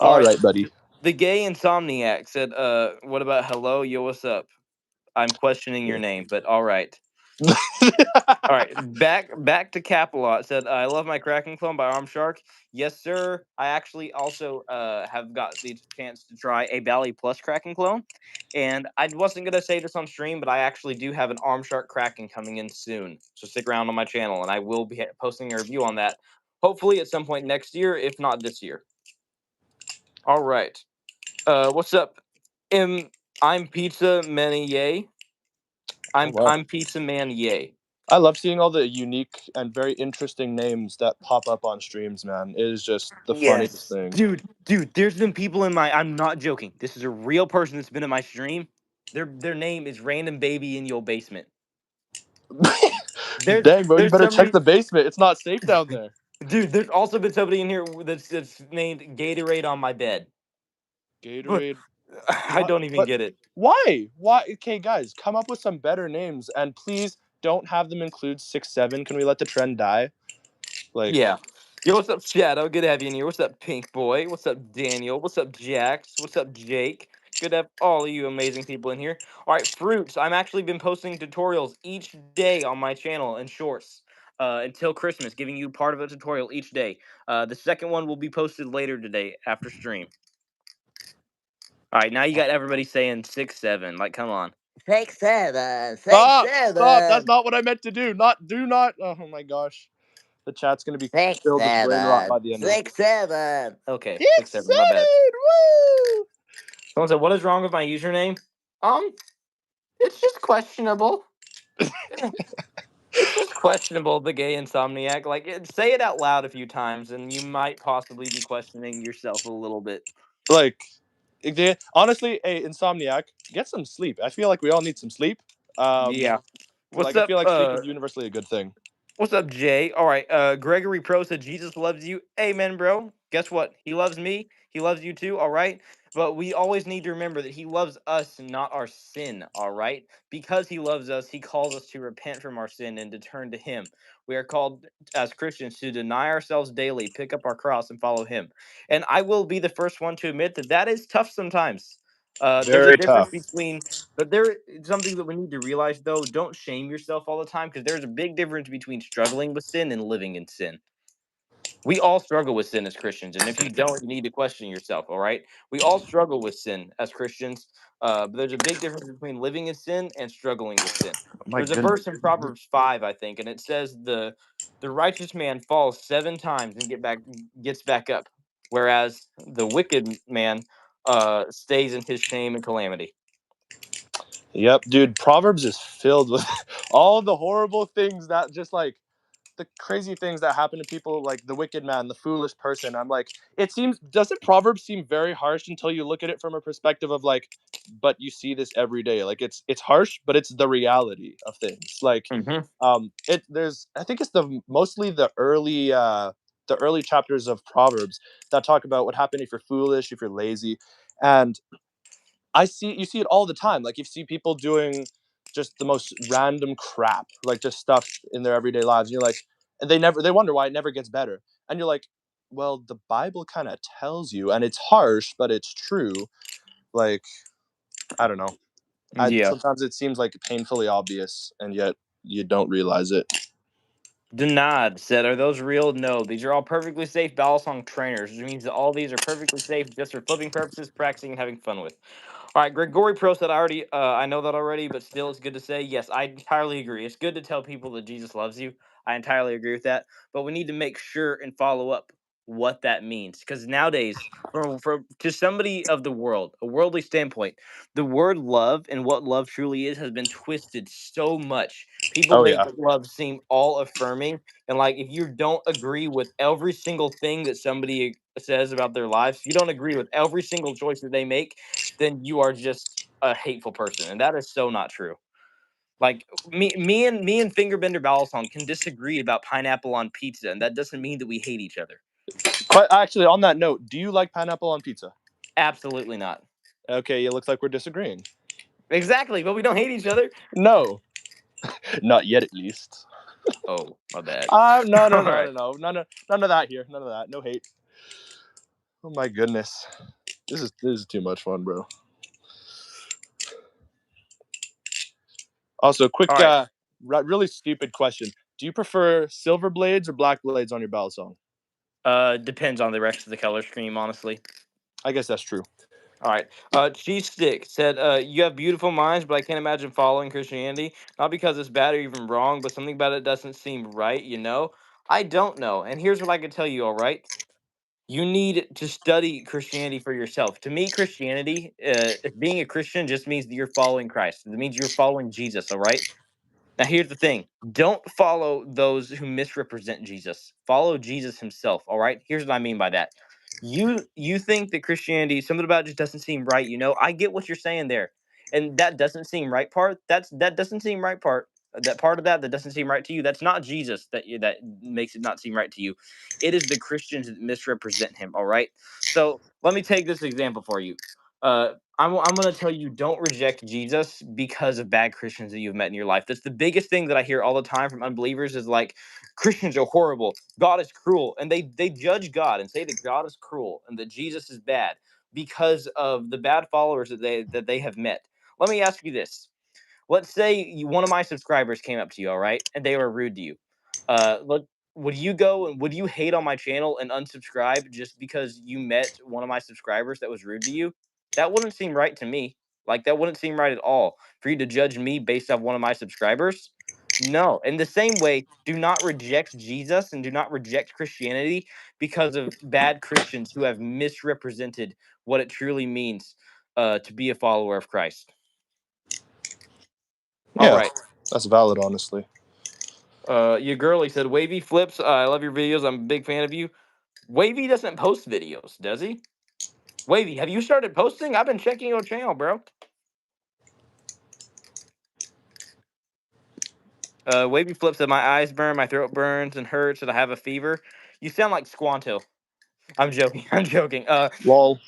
[SPEAKER 1] All
[SPEAKER 2] all
[SPEAKER 1] right.
[SPEAKER 2] right, buddy.
[SPEAKER 1] The gay insomniac said, what about hello? Yo, what's up? I'm questioning your name, but all right. All right, back to Capalot said, I love my Kraken clone by Arm Shark. Yes, sir. I actually also have got the chance to try a Bally Plus Kraken clone. And I wasn't gonna say this on stream, but I actually do have an Arm Shark Kraken coming in soon. So stick around on my channel and I will be posting a review on that. Hopefully at some point next year, if not this year. All right. What's up? I'm Pizza Man Yay.
[SPEAKER 2] Oh wow.
[SPEAKER 1] I'm Pizza Man Yay.
[SPEAKER 2] I love seeing all the unique and very interesting names that pop up on streams, man. It is just the funniest
[SPEAKER 1] Yes,
[SPEAKER 2] thing.
[SPEAKER 1] dude. There's been people in my. I'm not joking. This is a real person that's been in my stream. Their name is Random Baby in Your Basement.
[SPEAKER 2] Dang, bro, you
[SPEAKER 1] There's
[SPEAKER 2] better check
[SPEAKER 1] somebody,
[SPEAKER 2] the basement. It's not safe down there.
[SPEAKER 1] dude. There's also been somebody in here that's named Gatorade on my bed. But
[SPEAKER 2] Gatorade.
[SPEAKER 1] I
[SPEAKER 2] What?
[SPEAKER 1] don't even
[SPEAKER 2] But
[SPEAKER 1] get it.
[SPEAKER 2] why? Why? Okay, guys, come up with some better names and please don't have them include 6'7". Can we let the trend die? Like,
[SPEAKER 1] Yeah. Yo, what's up, Shadow? Good to have you in here. What's up, Pink Boy? What's up, Daniel? What's up, Jax? What's up, Jake? Good to have all of you amazing people in here. All right, Fruits. I'm actually been posting tutorials each day on my channel and shorts until Christmas, giving you part of a tutorial each day. The second one will be posted later today after stream. All right, now you got everybody saying 6'7". Like, come on. 6'7", six
[SPEAKER 2] stop. That's
[SPEAKER 1] seven,
[SPEAKER 2] not what I meant to do. Do not. Oh my gosh. The chat's going to be
[SPEAKER 1] six
[SPEAKER 2] filled with brain rot
[SPEAKER 1] seven,
[SPEAKER 2] by the end of this.
[SPEAKER 1] 6'7". Okay, 6'7". My bad.
[SPEAKER 2] 6'7". Woo!
[SPEAKER 1] Someone said, "What is wrong with my username?" Um, it's just questionable. It's just questionable. The gay insomniac. Like, say it out loud a few times, and you might possibly be questioning yourself a little bit.
[SPEAKER 2] Like, honestly, hey, Insomniac, get some sleep. I feel like we all need some sleep.
[SPEAKER 1] Yeah. What's
[SPEAKER 2] Like, I
[SPEAKER 1] up?
[SPEAKER 2] feel like sleep is universally a good thing.
[SPEAKER 1] What's up, Jay? All right. Gregory Pro said Jesus loves you. Amen, bro. Guess what? He loves me. He loves you too. All right. But we always need to remember that he loves us, not our sin. All right. Because he loves us, he calls us to repent from our sin and to turn to him. We are called as Christians to deny ourselves daily, pick up our cross, and follow him. And I will be the first one to admit that that is tough sometimes. There's a
[SPEAKER 2] Very
[SPEAKER 1] difference
[SPEAKER 2] tough.
[SPEAKER 1] between but there is something that we need to realize though, don't shame yourself all the time because there's a big difference between struggling with sin and living in sin. We all struggle with sin as Christians, and if you don't, you need to question yourself. All right, we all struggle with sin as Christians, but there's a big difference between living in sin and struggling with sin.
[SPEAKER 2] Oh my
[SPEAKER 1] There's a
[SPEAKER 2] goodness.
[SPEAKER 1] verse in Proverbs 5, I think, and it says the righteous man falls 7 times and gets back up, whereas the wicked man stays in his shame and calamity.
[SPEAKER 2] Yep, dude. Proverbs is filled with all the horrible things that just like the crazy things that happen to people, like the wicked man, the foolish person. I'm like, doesn't Proverbs seem very harsh until you look at it from a perspective of like, but you see this every day. Like it's harsh, but it's the reality of things. Like,
[SPEAKER 1] Hmm.
[SPEAKER 2] I think it's mostly the early chapters of Proverbs that talk about what happened if you're foolish, if you're lazy, and you see it all the time. Like you see people doing just the most random crap, like just stuff in their everyday lives. And you're like, and they wonder why it never gets better. And you're like, well, the Bible kind of tells you, and it's harsh, but it's true. Like, I don't know.
[SPEAKER 1] Yeah.
[SPEAKER 2] Sometimes it seems like painfully obvious, and yet you don't realize it.
[SPEAKER 1] Denied said, "Are those real? No, these are all perfectly safe Balisong trainers, which means that all these are perfectly safe just for flipping purposes, practicing, and having fun with." All right, Gregory Pro said, I know that already, but still, it's good to say. Yes, I entirely agree. It's good to tell people that Jesus loves you. I entirely agree with that, but we need to make sure and follow up. what that means, because nowadays, from to somebody of the world, a worldly standpoint, the word love and what love truly is has been twisted so much. People
[SPEAKER 2] Oh
[SPEAKER 1] make
[SPEAKER 2] yeah.
[SPEAKER 1] love seem all affirming, and like if you don't agree with every single thing that somebody says about their lives, if you don't agree with every single choice that they make, then you are just a hateful person, and that is so not true. Like me and FingerBender Balisong can disagree about pineapple on pizza, and that doesn't mean that we hate each other.
[SPEAKER 2] But actually, on that note, do you like pineapple on pizza?
[SPEAKER 1] Absolutely not.
[SPEAKER 2] Okay, it looks like we're disagreeing.
[SPEAKER 1] Exactly, but we don't hate each other.
[SPEAKER 2] No, not yet, at least.
[SPEAKER 1] Oh, my bad.
[SPEAKER 2] No, no,
[SPEAKER 1] All
[SPEAKER 2] no,
[SPEAKER 1] right.
[SPEAKER 2] no, no, none of that here. None of that. No hate. Oh my goodness, this is too much fun, bro. Also, quick,
[SPEAKER 1] All right.
[SPEAKER 2] really stupid question. Do you prefer silver blades or black blades on your balisong?
[SPEAKER 1] Depends on the rest of the color scheme, honestly.
[SPEAKER 2] I guess that's true.
[SPEAKER 1] All right. Cheese Stick said, "You have beautiful minds, but I can't imagine following Christianity. Not because it's bad or even wrong, but something about it doesn't seem right. You know, I don't know. And here's what I can tell you. All right, you need to study Christianity for yourself. To me, Christianity, being a Christian, just means that you're following Christ. It means you're following Jesus. All right. Now, here's the thing. Don't follow those who misrepresent Jesus. Follow Jesus himself, all right? Here's what I mean by that. You think that Christianity, something about it just doesn't seem right, you know? I get what you're saying there. And that doesn't seem right part, that doesn't seem right part. That part of that doesn't seem right to you. That's not Jesus that makes it not seem right to you. It is the Christians that misrepresent him, all right? So, let me take this example for you. I'm going to tell you, don't reject Jesus because of bad Christians that you've met in your life. That's the biggest thing that I hear all the time from unbelievers is like, Christians are horrible. God is cruel. And they judge God and say that God is cruel and that Jesus is bad because of the bad followers that they have met. Let me ask you this. Let's say one of my subscribers came up to you, all right, and they were rude to you. Look, would you go and would you hate on my channel and unsubscribe just because you met one of my subscribers that was rude to you? That wouldn't seem right to me. Like that wouldn't seem right at all for you to judge me based off one of my subscribers. No. In the same way, do not reject Jesus and do not reject Christianity because of bad Christians who have misrepresented what it truly means to be a follower of Christ. All
[SPEAKER 2] Yeah,
[SPEAKER 1] right.
[SPEAKER 2] that's valid, honestly.
[SPEAKER 1] Your girlie said, Wavy Flips, I love your videos. I'm a big fan of you. Wavy doesn't post videos, does he? Wavy, have you started posting? I've been checking your channel, bro. Wavy Flips said, my eyes burn, my throat burns and hurts, and I have a fever. You sound like Squanto. I'm joking. I'm joking.
[SPEAKER 2] Lol.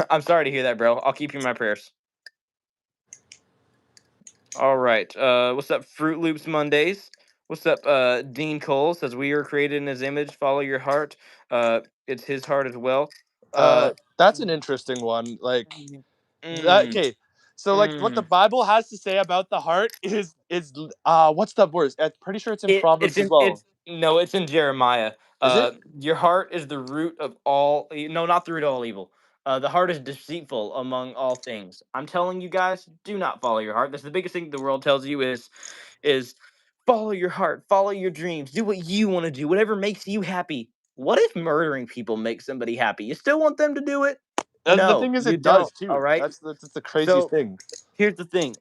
[SPEAKER 1] I'm sorry to hear that, bro. I'll keep you in my prayers. All right. What's up, Fruit Loops Mondays? What's up, Dean Cole says we are created in his image. Follow your heart. It's his heart as well.
[SPEAKER 2] That's an interesting one. Like that.
[SPEAKER 1] Mm,
[SPEAKER 2] Okay, so like what the
[SPEAKER 1] mm.
[SPEAKER 2] Bible has to say about the heart is what's the word? I'm pretty sure it's in
[SPEAKER 1] It's
[SPEAKER 2] Proverbs as
[SPEAKER 1] in
[SPEAKER 2] well.
[SPEAKER 1] it's no, it's in Jeremiah.
[SPEAKER 2] Is it?
[SPEAKER 1] Your heart is the root of all. No, not the root of all evil. The heart is deceitful among all things. I'm telling you guys, do not follow your heart. That's the biggest thing the world tells you is follow your heart, follow your dreams, do what you want to do, whatever makes you happy. What if murdering people makes somebody happy? You still want them to do it?
[SPEAKER 2] The
[SPEAKER 1] No,
[SPEAKER 2] thing is,
[SPEAKER 1] you
[SPEAKER 2] it does
[SPEAKER 1] don't. All
[SPEAKER 2] too.
[SPEAKER 1] right.
[SPEAKER 2] That's the craziest
[SPEAKER 1] So
[SPEAKER 2] thing.
[SPEAKER 1] here's the thing.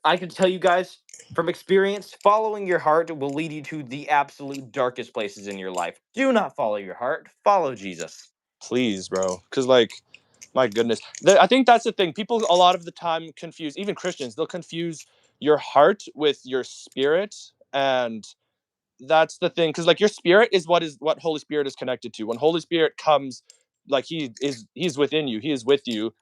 [SPEAKER 1] I can tell you guys from experience, following your heart will lead you to the absolute darkest places in your life. Do not follow your heart. Follow Jesus.
[SPEAKER 2] Please, bro, because like, my goodness, I think that's the thing. People a lot of the time confuse, even Christians, they'll confuse your heart with your spirit, and that's the thing, because like your spirit is what Holy Spirit is connected to. When Holy Spirit comes, like he's within you, he is with you.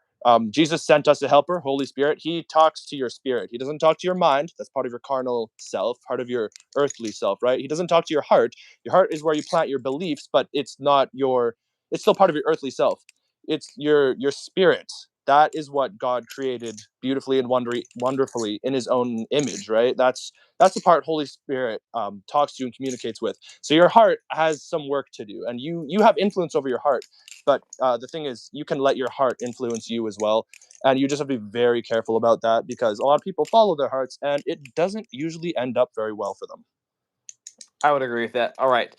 [SPEAKER 2] Jesus sent us a helper, Holy Spirit. He talks to your spirit. He doesn't talk to your mind. That's part of your carnal self, part of your earthly self, right? He doesn't talk to your heart. Your heart is where you plant your beliefs, but it's still part of your earthly self. It's your spirit. That is what God created beautifully and wonderfully in his own image, right? That's the part Holy Spirit talks to you and communicates with. So your heart has some work to do, and you have influence over your heart. But the thing is, you can let your heart influence you as well, and you just have to be very careful about that, because a lot of people follow their hearts, and it doesn't usually end up very well for them.
[SPEAKER 1] I would agree with that. All right.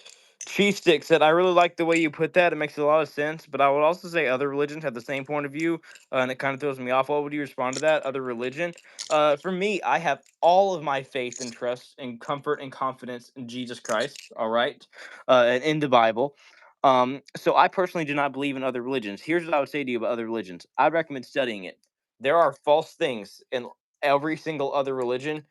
[SPEAKER 1] Cheese Stick said, I really like the way you put that. It makes a lot of sense. But I would also say other religions have the same point of view, and it kind of throws me off. What would you respond to that? Other religion? For me, I have all of my faith and trust and comfort and confidence in Jesus Christ, all right, and in the Bible. So I personally do not believe in other religions. Here's what I would say to you about other religions. I'd recommend studying it. There are false things in every single other religion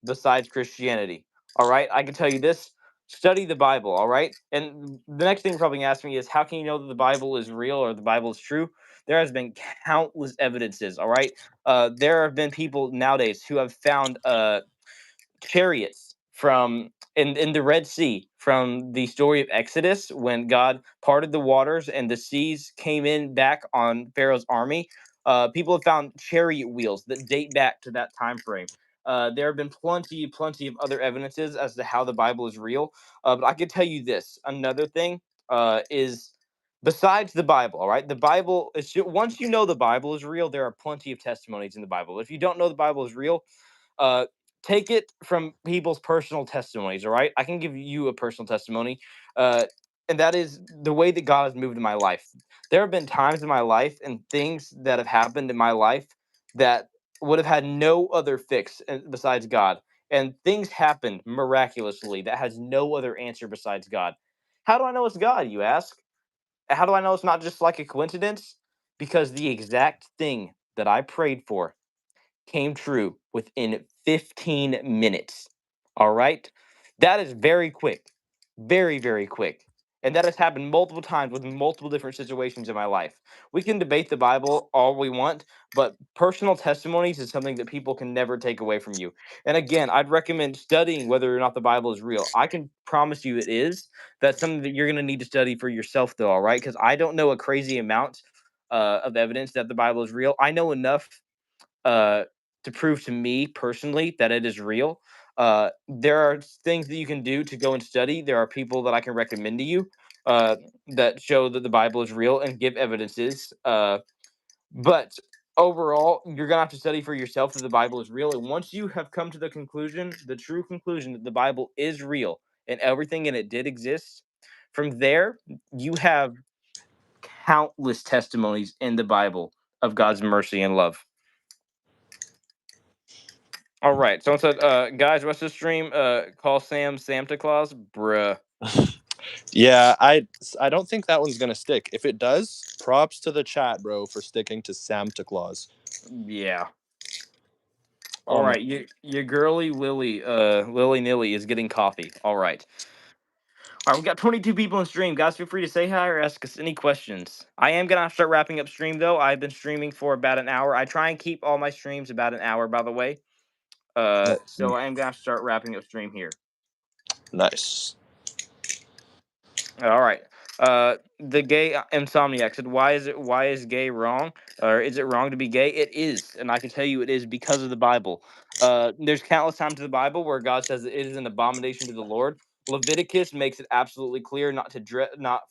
[SPEAKER 1] besides Christianity. All right, I can tell you this: study the Bible, all right? And the next thing you're probably gonna ask me is, how can you know that the Bible is real or the Bible is true? There has been countless evidences, all right? There have been people nowadays who have found chariots from in the Red Sea from the story of Exodus when God parted the waters and the seas came in back on Pharaoh's army. People have found chariot wheels that date back to that time frame. There have been plenty of other evidences as to how the Bible is real. But I could tell you this: another thing is besides the Bible. All right, the Bible is once you know the Bible is real, there are plenty of testimonies in the Bible. If you don't know the Bible is real, uh, take it from people's personal testimonies. All right, I can give you a personal testimony, uh, and that is the way that God has moved in my life. There have been times in my life and things that have happened in my life that would have had no other fix besides God, and things happened miraculously that has no other answer besides God. How do I know it's God, you ask? How do I know it's not just like a coincidence? Because the exact thing that I prayed for came true within 15 minutes. All right. That is very quick. Very, very quick. And that has happened multiple times with multiple different situations in my life. We can debate the Bible all we want, but personal testimonies is something that people can never take away from you. And again, I'd recommend studying whether or not the Bible is real. I can promise you it is. That's something that you're going to need to study for yourself, though, all right? Because I don't know a crazy amount of evidence that the Bible is real. I know enough uh, to prove to me personally that it is real. There are things that you can do to go and study. There are people that I can recommend to you that show that the Bible is real and give evidences. But overall, you're gonna have to study for yourself that the Bible is real. And once you have come to the conclusion, the true conclusion that the Bible is real and everything in it did exist, from there you have countless testimonies in the Bible of God's mercy and love. All right. Someone said, guys, what's the stream? Call Sam Santa Claus? Bruh.
[SPEAKER 2] Yeah, I don't think that one's gonna stick. If it does, props to the chat, bro, for sticking to Santa Claus.
[SPEAKER 1] Yeah. All
[SPEAKER 2] Oh man.
[SPEAKER 1] right. Your girly Lily Nilly is getting coffee. All right. All right, we got 22 people in stream. Guys, feel free to say hi or ask us any questions. I am gonna start wrapping up stream though. I've been streaming for about an hour. I try and keep all my streams about an hour, by the way. So I am gonna start wrapping up stream here.
[SPEAKER 2] Nice.
[SPEAKER 1] All right. The gay insomniac said, why is gay wrong? Or is it wrong to be gay? It is, and I can tell you it is because of the Bible. There's countless times in the Bible where God says that it is an abomination to the Lord. Leviticus makes it absolutely clear not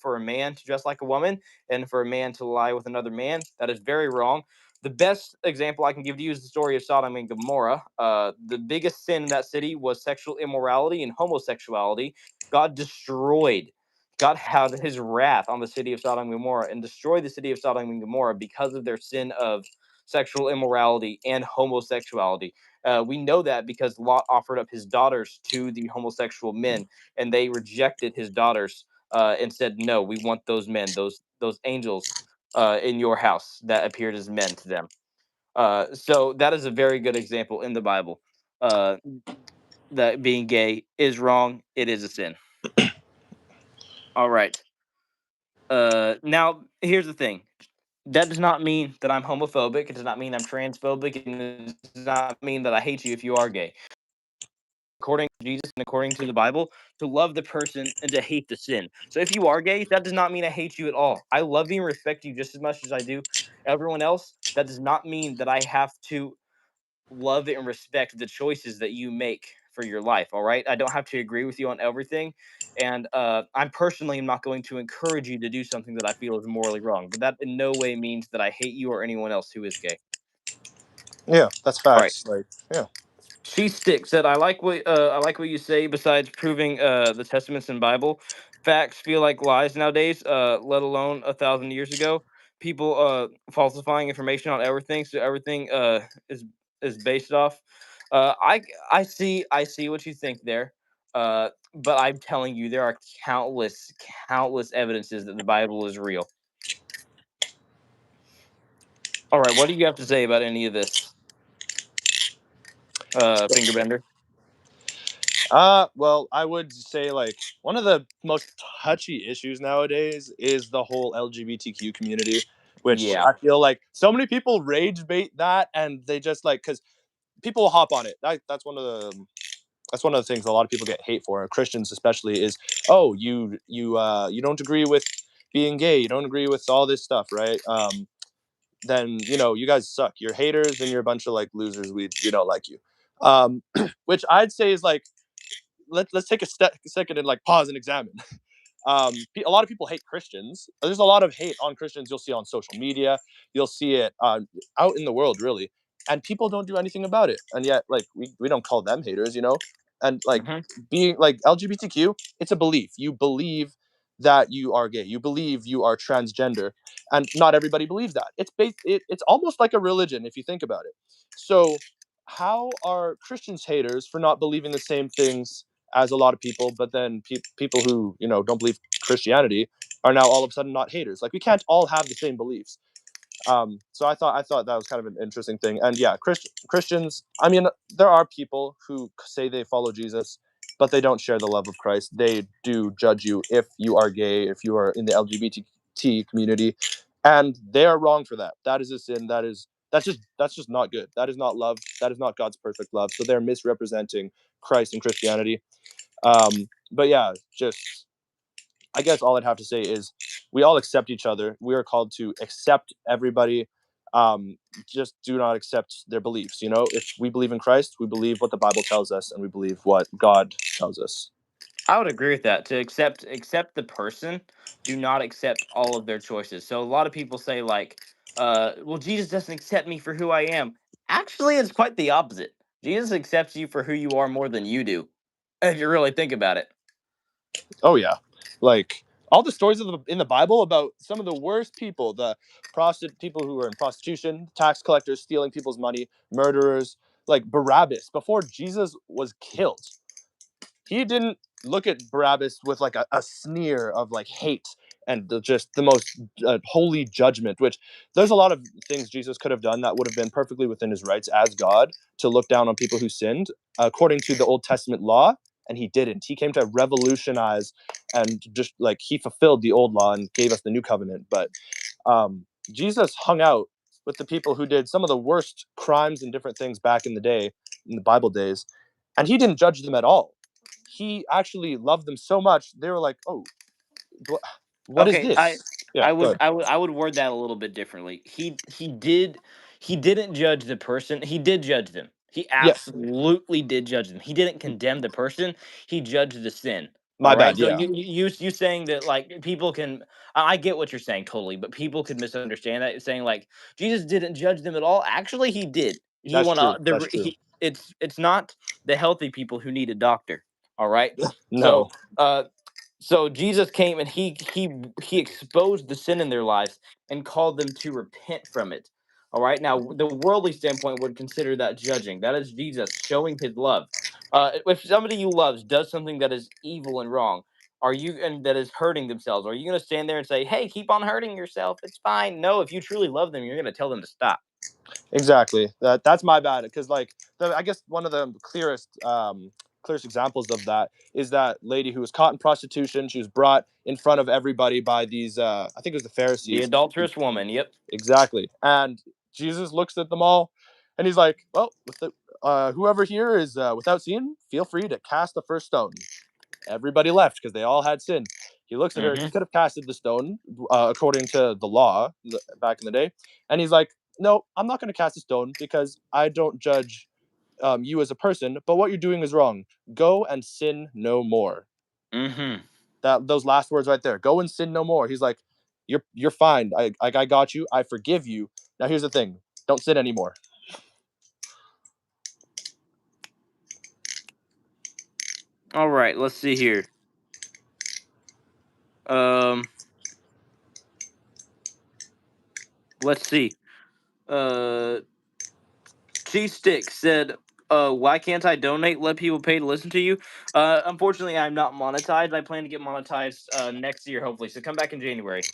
[SPEAKER 1] for a man to dress like a woman, and for a man to lie with another man. That is very wrong. The best example I can give to you is the story of Sodom and Gomorrah. The biggest sin in that city was sexual immorality and homosexuality. God destroyed God had his wrath on the city of Sodom and Gomorrah and destroyed the city of Sodom and Gomorrah because of their sin of sexual immorality and homosexuality. We know that because Lot offered up his daughters to the homosexual men, and they rejected his daughters and said, "No, we want those men, those angels in your house that appeared as men to them." So that is a very good example in the Bible. Uh, that being gay is wrong. It is a sin. All right. Now here's the thing. That does not mean that I'm homophobic. It does not mean I'm transphobic. And it does not mean that I hate you if you are gay. According to Jesus and according to the Bible, to love the person and to hate the sin. So if you are gay, that does not mean I hate you at all. I love you and respect you just as much as I do everyone else. That does not mean that I have to love and respect the choices that you make for your life. All right. I don't have to agree with you on everything. And I'm personally not going to encourage you to do something that I feel is morally wrong. But that in no way means that I hate you or anyone else who is gay.
[SPEAKER 2] Yeah, that's
[SPEAKER 1] All right.
[SPEAKER 2] facts. Like, yeah.
[SPEAKER 1] She Stick said, I like what you say. Besides proving the testaments and Bible, facts feel like lies nowadays, let alone 1,000 years ago. People falsifying information on everything, so everything is based off. I see what you think there, but I'm telling you, there are countless evidences that the Bible is real. All right, what do you have to say about any of this, Fingerbender?
[SPEAKER 2] Well, I would say like one of the most touchy issues nowadays is the whole LGBTQ community, which
[SPEAKER 1] Yeah.
[SPEAKER 2] I feel like so many people rage bait that, and they just like because people will hop on it. That's one of the things a lot of people get hate for, Christians especially, is oh you don't agree with being gay, you don't agree with all this stuff, right? Then you guys suck. You're haters and you're a bunch of like losers. We don't like you. Which I'd say is like let's take a second and like pause and examine. A lot of people hate Christians. There's a lot of hate on Christians you'll see on social media. You'll see it out in the world, really. And people don't do anything about it. And yet, like, we don't call them haters. And like
[SPEAKER 1] Hmm.
[SPEAKER 2] being like LGBTQ, it's a belief. You believe that you are gay. You believe you are transgender. And not everybody believes that. It's almost like a religion if you think about it. So how are Christians haters for not believing the same things as a lot of people, but then people who don't believe Christianity are now all of a sudden not haters? Like we can't all have the same beliefs. So I thought that was kind of an interesting thing. And yeah, Christians. I mean, there are people who say they follow Jesus, but they don't share the love of Christ. They do judge you if you are gay, if you are in the LGBT community, and they are wrong for that. That is a sin. That's just not good. That is not love. That is not God's perfect love. So they're misrepresenting Christ and Christianity. But yeah, just I guess all I'd have to say is we all accept each other. We are called to accept everybody. Um, just do not accept their beliefs. If we believe in Christ, we believe what the Bible tells us, and we believe what God tells us.
[SPEAKER 1] I would agree with that. To accept the person, do not accept all of their choices. So a lot of people say like, well, Jesus doesn't accept me for who I am. Actually, it's quite the opposite. Jesus accepts you for who you are more than you do, if you really think about it.
[SPEAKER 2] Oh yeah, like all the stories in the Bible about some of the worst people, the people who were in prostitution, tax collectors stealing people's money, murderers, like Barabbas before Jesus was killed. He didn't look at Barabbas with like a sneer of like hate and just the most holy judgment. Which there's a lot of things Jesus could have done that would have been perfectly within his rights as God to look down on people who sinned according to the Old Testament law, and he didn't. He came to revolutionize and just like he fulfilled the old law and gave us the new covenant. But Jesus hung out with the people who did some of the worst crimes and different things back in the day, in the Bible days, and he didn't judge them at all. He actually loved them so much they were like, "Oh, what is
[SPEAKER 1] Okay, I
[SPEAKER 2] this?" Yeah,
[SPEAKER 1] I
[SPEAKER 2] go
[SPEAKER 1] would
[SPEAKER 2] ahead.
[SPEAKER 1] I would I would word that a little bit differently. He didn't judge the person. He did judge them. He
[SPEAKER 2] Yes,
[SPEAKER 1] absolutely did judge them. He didn't condemn the person. He judged the sin. All
[SPEAKER 2] my
[SPEAKER 1] right.
[SPEAKER 2] bad.
[SPEAKER 1] So
[SPEAKER 2] Yeah,
[SPEAKER 1] you saying that like people can I get what you're saying totally, but people could misunderstand that saying like Jesus didn't judge them at all. Actually, he did. He
[SPEAKER 2] that's
[SPEAKER 1] went
[SPEAKER 2] true.
[SPEAKER 1] out
[SPEAKER 2] That's
[SPEAKER 1] the
[SPEAKER 2] true.
[SPEAKER 1] he it's not the healthy people who need a doctor. All right.
[SPEAKER 2] No,
[SPEAKER 1] So so Jesus came and he exposed the sin in their lives and called them to repent from it. All right. Now the worldly standpoint would consider that judging. That is Jesus showing his love. If somebody you love does something that is evil and wrong, are you and that is hurting themselves, are you going to stand there and say, "Hey, keep on hurting yourself. It's fine"? No, if you truly love them, you're going to tell them to stop.
[SPEAKER 2] exactly. That's my bad. Because like I guess one of the clearest examples of that is that lady who was caught in prostitution. She was brought in front of everybody by these. I think it was the
[SPEAKER 1] The
[SPEAKER 2] Pharisees.
[SPEAKER 1] adulterous woman. Yep.
[SPEAKER 2] Exactly. And Jesus looks at them all, and he's like, "Well, whoever here is without sin, feel free to cast the first stone." Everybody left because they all had sin. He looks at her. He
[SPEAKER 1] Hmm.
[SPEAKER 2] could have casted the stone according to the law back in the day, and he's like, "No, I'm not going to cast a stone because I don't judge you as a person, but what you're doing is wrong. Go and sin no more."
[SPEAKER 1] Hmm.
[SPEAKER 2] Those last words right there. Go and sin no more. He's like, "You're fine. I got you. I forgive you. Now here's the thing. Don't sin anymore."
[SPEAKER 1] All right. Let's see here. Um, let's see. Uh, Cheese Stick said, why can't I donate? Let people pay to listen to you. Unfortunately, I'm not monetized. I plan to get monetized next year, hopefully. So come back in January.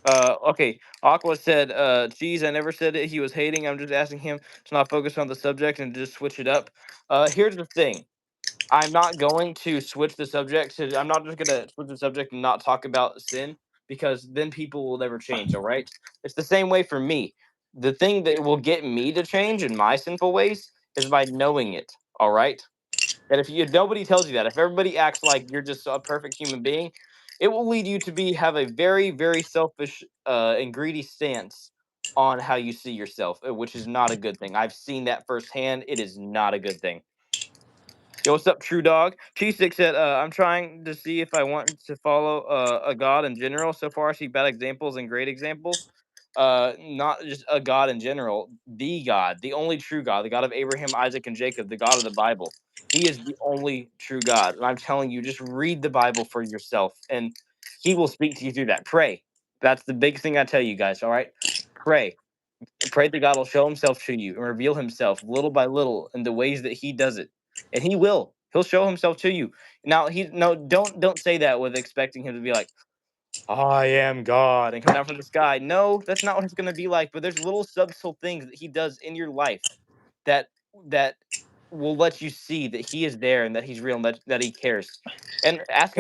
[SPEAKER 1] Okay. Aqua said, geez, I never said it. He was hating. I'm just asking him to not focus on the subject and just switch it up. Here's the thing. I'm not going to switch the subject. I'm not just going to switch the subject and not talk about sin because then people will never change. All right. It's the same way for me. The thing that will get me to change in my sinful ways is by knowing it. All right. And if nobody tells you that, if everybody acts like you're just a perfect human being, it will lead you to have a very, very selfish and greedy stance on how you see yourself, which is not a good thing. I've seen that firsthand. It is not a good thing. Yo, what's up, True Dog? Cheese Stick said, I'm trying to see if I want to follow a god in general. So far, I see bad examples and great examples. Not just a god in general, the God, the only true God, the God of Abraham, Isaac, and Jacob, the God of the Bible. He is the only true God. And I'm telling you, just read the Bible for yourself, and he will speak to you through that. Pray. That's the big thing I tell you guys, all right? Pray. Pray that God will show himself to you and reveal himself little by little in the ways that he does it. And he will. He'll show himself to you. Now he no don't say that with expecting him to be like, I am God and come down from the sky. No, that's not what it's gonna be like. But there's little subtle things that he does in your life that that will let you see that he is there and that he's real and that he cares. And ask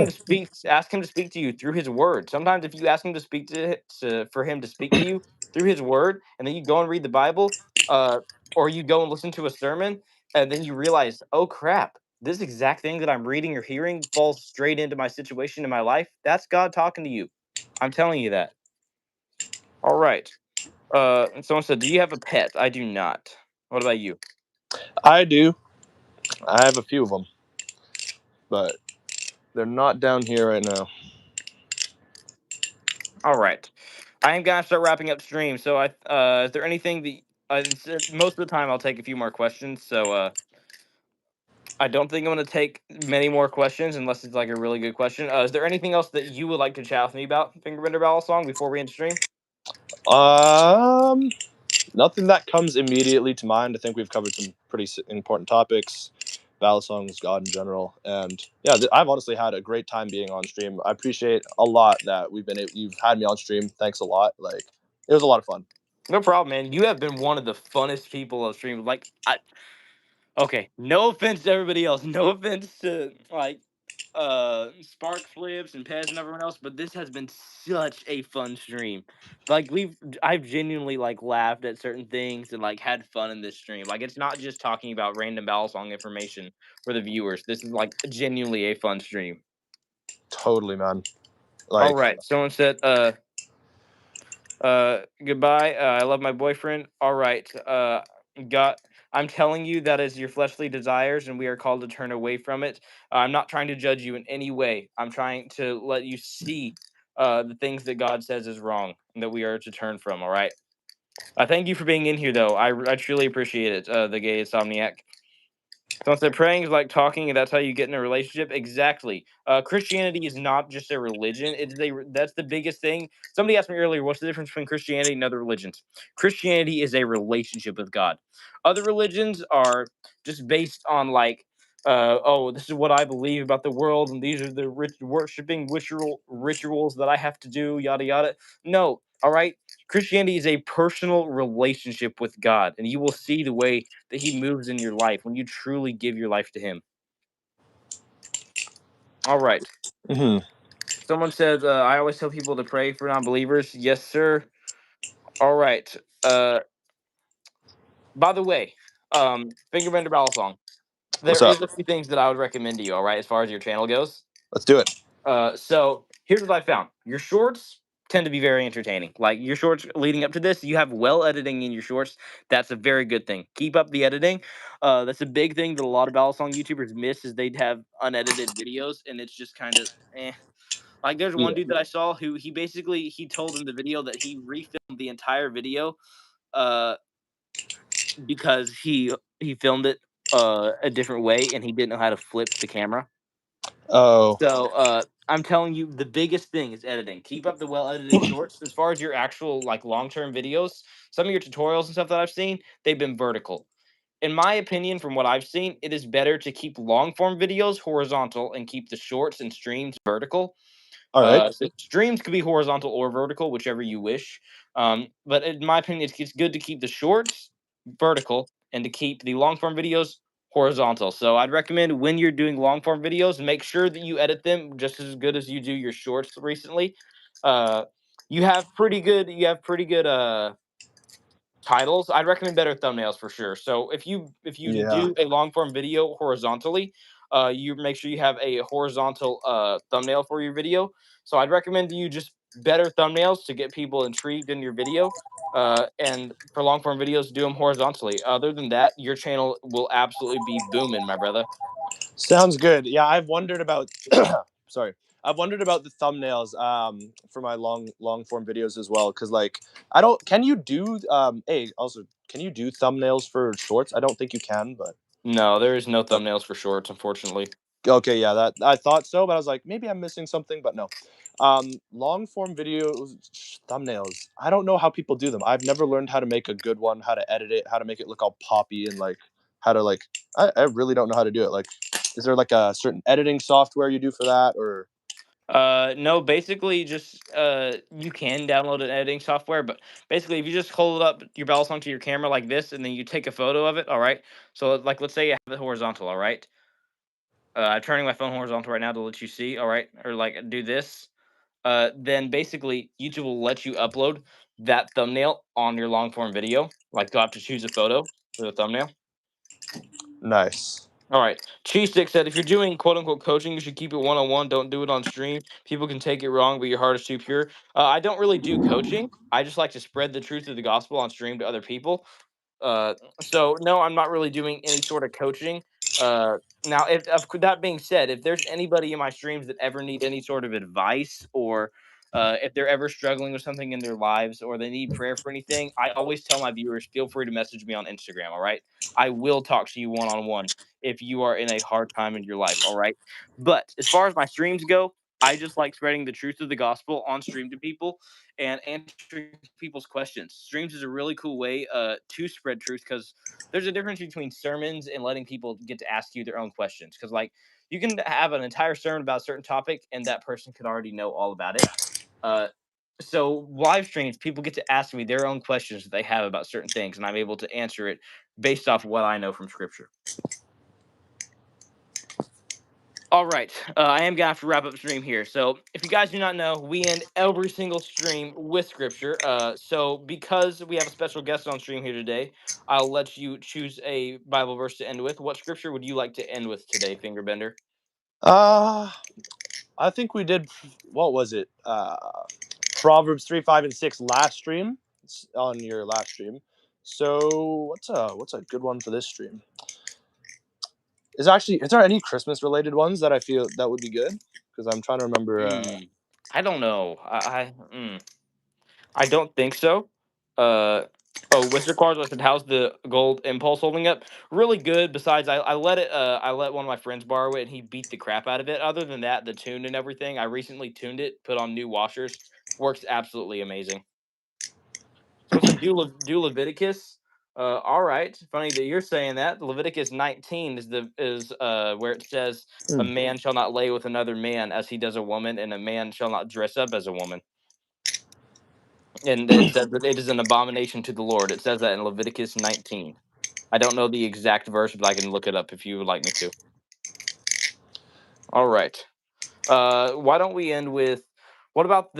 [SPEAKER 1] him to speak to you through his word. Sometimes if you ask him to for him to speak to you through his word, and then you go and read the Bible, or you go and listen to a sermon, and then you realize, oh crap, this exact thing that I'm reading or hearing falls straight into my situation in my life. That's God talking to you. I'm telling you that. All right. And someone said, do you have a pet? I do not. What about you?
[SPEAKER 2] I do. I have a few of them, but they're not down here right now.
[SPEAKER 1] All right. I am gonna start wrapping up stream. So is there anything that most of the time I'll take a few more questions. So I don't think I'm gonna take many more questions unless it's like a really good question. Is there anything else that you would like to chat with me about FingerBender Balisong before we end stream?
[SPEAKER 2] Um, Nothing that comes immediately to mind. I think we've covered some pretty important topics, Balisongs, God in general, and yeah, I've honestly had a great time being on stream. I appreciate a lot that you've had me on stream. Thanks a lot. Like, it was a lot of fun.
[SPEAKER 1] No problem, man. You have been one of the funnest people on stream. Like okay, no offense to everybody else. No offense to like Spark Flips and Pez and everyone else, but this has been such a fun stream. Like I've genuinely like laughed at certain things and like had fun in this stream. Like it's not just talking about random ball song information for the viewers. This is like genuinely a fun stream.
[SPEAKER 2] Totally, man.
[SPEAKER 1] All
[SPEAKER 2] Like,
[SPEAKER 1] right. Someone said goodbye. I love my boyfriend. All right. Got. I'm telling you that is your fleshly desires, and we are called to turn away from it. I'm not trying to judge you in any way. I'm trying to let you see the things that God says is wrong and that we are to turn from. All right. Thank you for being in here, though. I truly appreciate it. The gay insomniac. Someone said praying is like talking, and that's how you get in a relationship. Exactly. Christianity is not just a religion. That's the biggest thing. Somebody asked me earlier, what's the difference between Christianity and other religions? Christianity is a relationship with God. Other religions are just based on like, oh, this is what I believe about the world, and these are the worshiping rituals that I have to do, yada yada. No, all right. Christianity is a personal relationship with God, and you will see the way that he moves in your life when you truly give your life to him. All right.
[SPEAKER 2] mhm.
[SPEAKER 1] Someone says, I always tell people to pray for non-believers. Yes, sir. All right. By the way, FingerBender Balisong,
[SPEAKER 2] What's
[SPEAKER 1] there
[SPEAKER 2] up?
[SPEAKER 1] is a few things that I would recommend to you, all right, as far as your channel goes.
[SPEAKER 2] Let's do it.
[SPEAKER 1] So here's what I found. Your shorts tend to be very entertaining. Like your shorts leading up to this, you have well editing in your shorts. That's a very good thing. Keep up the editing. That's a big thing that a lot of Balisong YouTubers miss is they'd have unedited videos and it's just kind of eh. Like there's one
[SPEAKER 2] Yeah.
[SPEAKER 1] dude that I saw who he told in the video that he refilmed the entire video uh because he filmed it a different way and he didn't know how to flip the camera.
[SPEAKER 2] Oh,
[SPEAKER 1] So I'm telling you, the biggest thing is editing. Keep up the well edited shorts. As far as your actual like long term videos, some of your tutorials and stuff that I've seen, they've been vertical. In my opinion, from what I've seen, it is better to keep long form videos horizontal and keep the shorts and streams vertical.
[SPEAKER 2] All right.
[SPEAKER 1] So streams could be horizontal or vertical, whichever you wish. But in my opinion, it's good to keep the shorts vertical and to keep the long form videos horizontal. So I'd recommend when you're doing long form videos, make sure that you edit them just as good as you do your shorts recently. Uh, you have pretty good titles. I'd recommend better thumbnails for sure. So if you
[SPEAKER 2] Yeah.
[SPEAKER 1] do a long form video horizontally, you make sure you have a horizontal thumbnail for your video. So I'd recommend you just better thumbnails to get people intrigued in your video. And for long form videos, do them horizontally. Other than that, your channel will absolutely be booming, my brother.
[SPEAKER 2] Sounds good. Yeah, I've wondered about sorry. I've wondered about the thumbnails for my long form videos as well cuz like I don't can you do also can you do thumbnails for shorts? I don't think you can, but
[SPEAKER 1] No, there is no thumbnails for shorts, unfortunately.
[SPEAKER 2] okay, yeah, that I thought so, but I was like maybe I'm missing something, but no. Long form videos thumbnails. I don't know how people do them. I've never learned how to make a good one, how to edit it, how to make it look all poppy and like how to like I really don't know how to do it. Like is there like a certain editing software you do for that or
[SPEAKER 1] No, basically just you can download an editing software, but basically if you just hold up your Balisong to your camera like this and then you take a photo of it, all right? So like let's say you have it horizontal, all right? I'm turning my phone horizontal right now to let you see, all right? Or like do this. Then basically YouTube will let you upload that thumbnail on your long form video. Like you'll have to choose a photo for the thumbnail.
[SPEAKER 2] nice?
[SPEAKER 1] All right. Cheese Stick said, if you're doing quote unquote coaching, you should keep it one on one. Don't do it on stream. People can take it wrong, but your heart is too pure. I don't really do coaching. I just like to spread the truth of the gospel on stream to other people. So no, I'm not really doing any sort of coaching. Now, if of that being said, if there's anybody in my streams that ever need any sort of advice, or if they're ever struggling with something in their lives, or they need prayer for anything, I always tell my viewers, feel free to message me on Instagram. All right, I will talk to you one on one if you are in a hard time in your life. All right, but as far as my streams go, I just like spreading the truth of the gospel on stream to people and answering people's questions. Streams is a really cool way to spread truth because there's a difference between sermons and letting people get to ask you their own questions. Because like you can have an entire sermon about a certain topic and that person could already know all about it. Uh, so live streams, people get to ask me their own questions that they have about certain things, and I'm able to answer it based off what I know from scripture. All right. I am gonna have to wrap up the stream here. So, if you guys do not know, we end every single stream with scripture. So because we have a special guest on stream here today, I'll let you choose a Bible verse to end with. What scripture would you like to end with today, Fingerbender?
[SPEAKER 2] Uh I think we did what was it? Proverbs 3, 5, and 6 last stream on your last stream. So what's a good one for this stream? Is there any Christmas related ones that I feel that would be good? Because I'm trying to remember.
[SPEAKER 1] Hmm. I don't know. I don't think so. Uh, oh, Wizard Cards. I said, how's the gold impulse holding up? Really good. Besides, I let one of my friends borrow it, and he beat the crap out of it. Other than that, the tune and everything, I recently tuned it, put on new washers, works absolutely amazing. So it's a do Leviticus. All right. Funny that you're saying that. Leviticus 19 is where it says a
[SPEAKER 2] Hmm.
[SPEAKER 1] man shall not lay with another man as he does a woman, and a man shall not dress up as a woman. And it says that it is an abomination to the Lord. It says that in Leviticus 19. I don't know the exact verse, but I can look it up if you would like me to. All right. Why don't we end with what about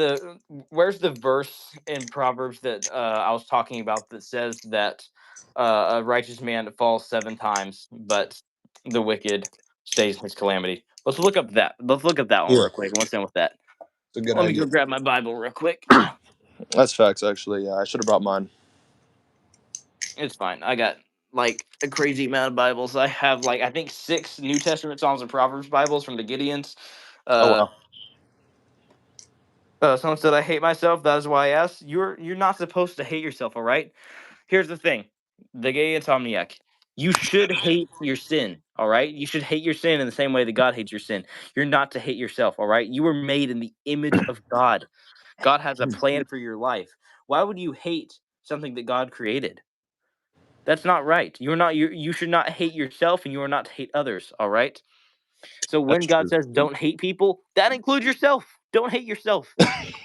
[SPEAKER 1] where's the verse in Proverbs that I was talking about that says that a righteous man falls 7 times, but the wicked stays in his calamity? Let's look up that. Let's look up that one
[SPEAKER 2] Yeah,
[SPEAKER 1] real quick. Let's end with that.
[SPEAKER 2] it's a good
[SPEAKER 1] Let me
[SPEAKER 2] idea.
[SPEAKER 1] go grab my Bible real quick.
[SPEAKER 2] That's facts, actually. Yeah, I should have brought mine.
[SPEAKER 1] It's fine. I got like a crazy amount of Bibles. I have like I think 6 New Testament Psalms and Proverbs Bibles from the Gideons.
[SPEAKER 2] Oh
[SPEAKER 1] Uh,
[SPEAKER 2] wow.
[SPEAKER 1] Someone said I hate myself. That is why I asked. You're not supposed to hate yourself. All right. Here's the thing: the gay insomniac. You should hate your sin, all right? You should hate your sin in the same way that God hates your sin. You're not to hate yourself, all right? You were made in the image of God. God has a plan for your life. Why would you hate something that God created? That's not right. You should not hate yourself, and you are not to hate others, all right? So when
[SPEAKER 2] That's
[SPEAKER 1] God
[SPEAKER 2] true.
[SPEAKER 1] says don't hate people, that includes yourself. Don't hate yourself.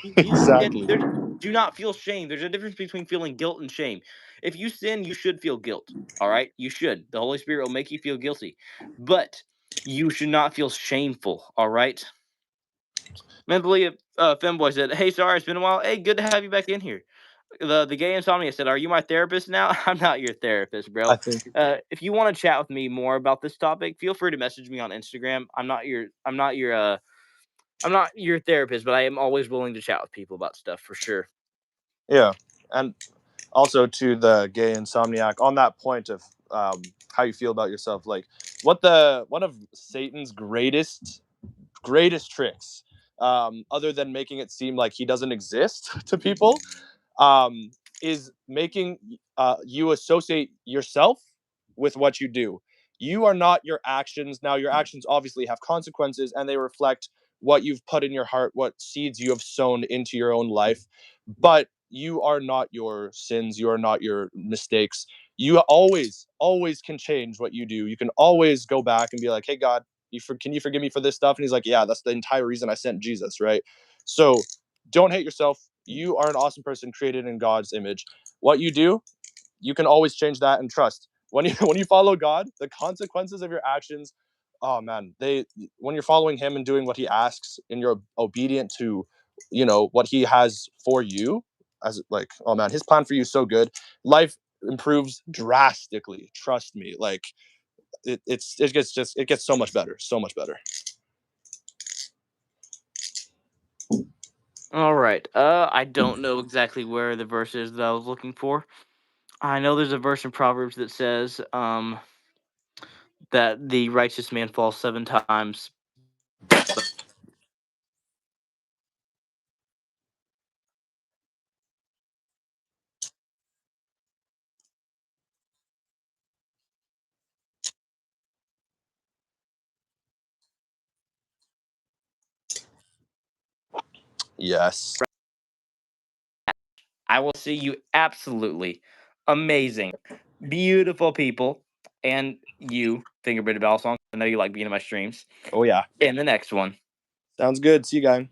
[SPEAKER 1] You and
[SPEAKER 2] Exactly.
[SPEAKER 1] there's do not feel shame. There's a difference between feeling guilt and shame. If you sin, you should feel guilt. All right? You should. The Holy Spirit will make you feel guilty. But you should not feel shameful, all right? Mentally, Femboy said, "Hey, sorry, it's been a while. Hey, good to have you back in here." The gay insomnia said, "Are you my therapist now?" I'm not your therapist,
[SPEAKER 2] I
[SPEAKER 1] bro.
[SPEAKER 2] think
[SPEAKER 1] If you want to chat with me more about this topic, feel free to message me on Instagram. I'm not your therapist, but I am always willing to chat with people about stuff for sure.
[SPEAKER 2] yeah, and also to the gay insomniac on that point of how you feel about yourself. Like one of Satan's greatest tricks, other than making it seem like he doesn't exist to people, um, is making you associate yourself with what you do. You are not your actions. Now, your actions obviously have consequences and they reflect what you've put in your heart, what seeds you have sown into your own life. But you are not your sins. You are not your mistakes. You always can change what you do. You can always go back and be like, hey, God, can you forgive me for this stuff? And he's like, yeah, that's the entire reason I sent Jesus, right? So don't hate yourself. You are an awesome person created in God's image. What you do, you can always change that and trust. When you when you follow God, the consequences of your actions, oh man, they when you're following him and doing what he asks and you're obedient to, what he has for you, as like, oh man, his plan for you is so good. Life improves drastically. Trust me. Like it gets so much better.
[SPEAKER 1] All right. I don't know exactly where the verse is that I was looking for. I know there's a verse in Proverbs that says that the righteous man falls 7 times.
[SPEAKER 2] Yes.
[SPEAKER 1] I will see you absolutely amazing, beautiful people, and you, FingerBender Balisong. I know you like being in my streams.
[SPEAKER 2] Oh yeah.
[SPEAKER 1] In the next one.
[SPEAKER 2] Sounds good. See you guys.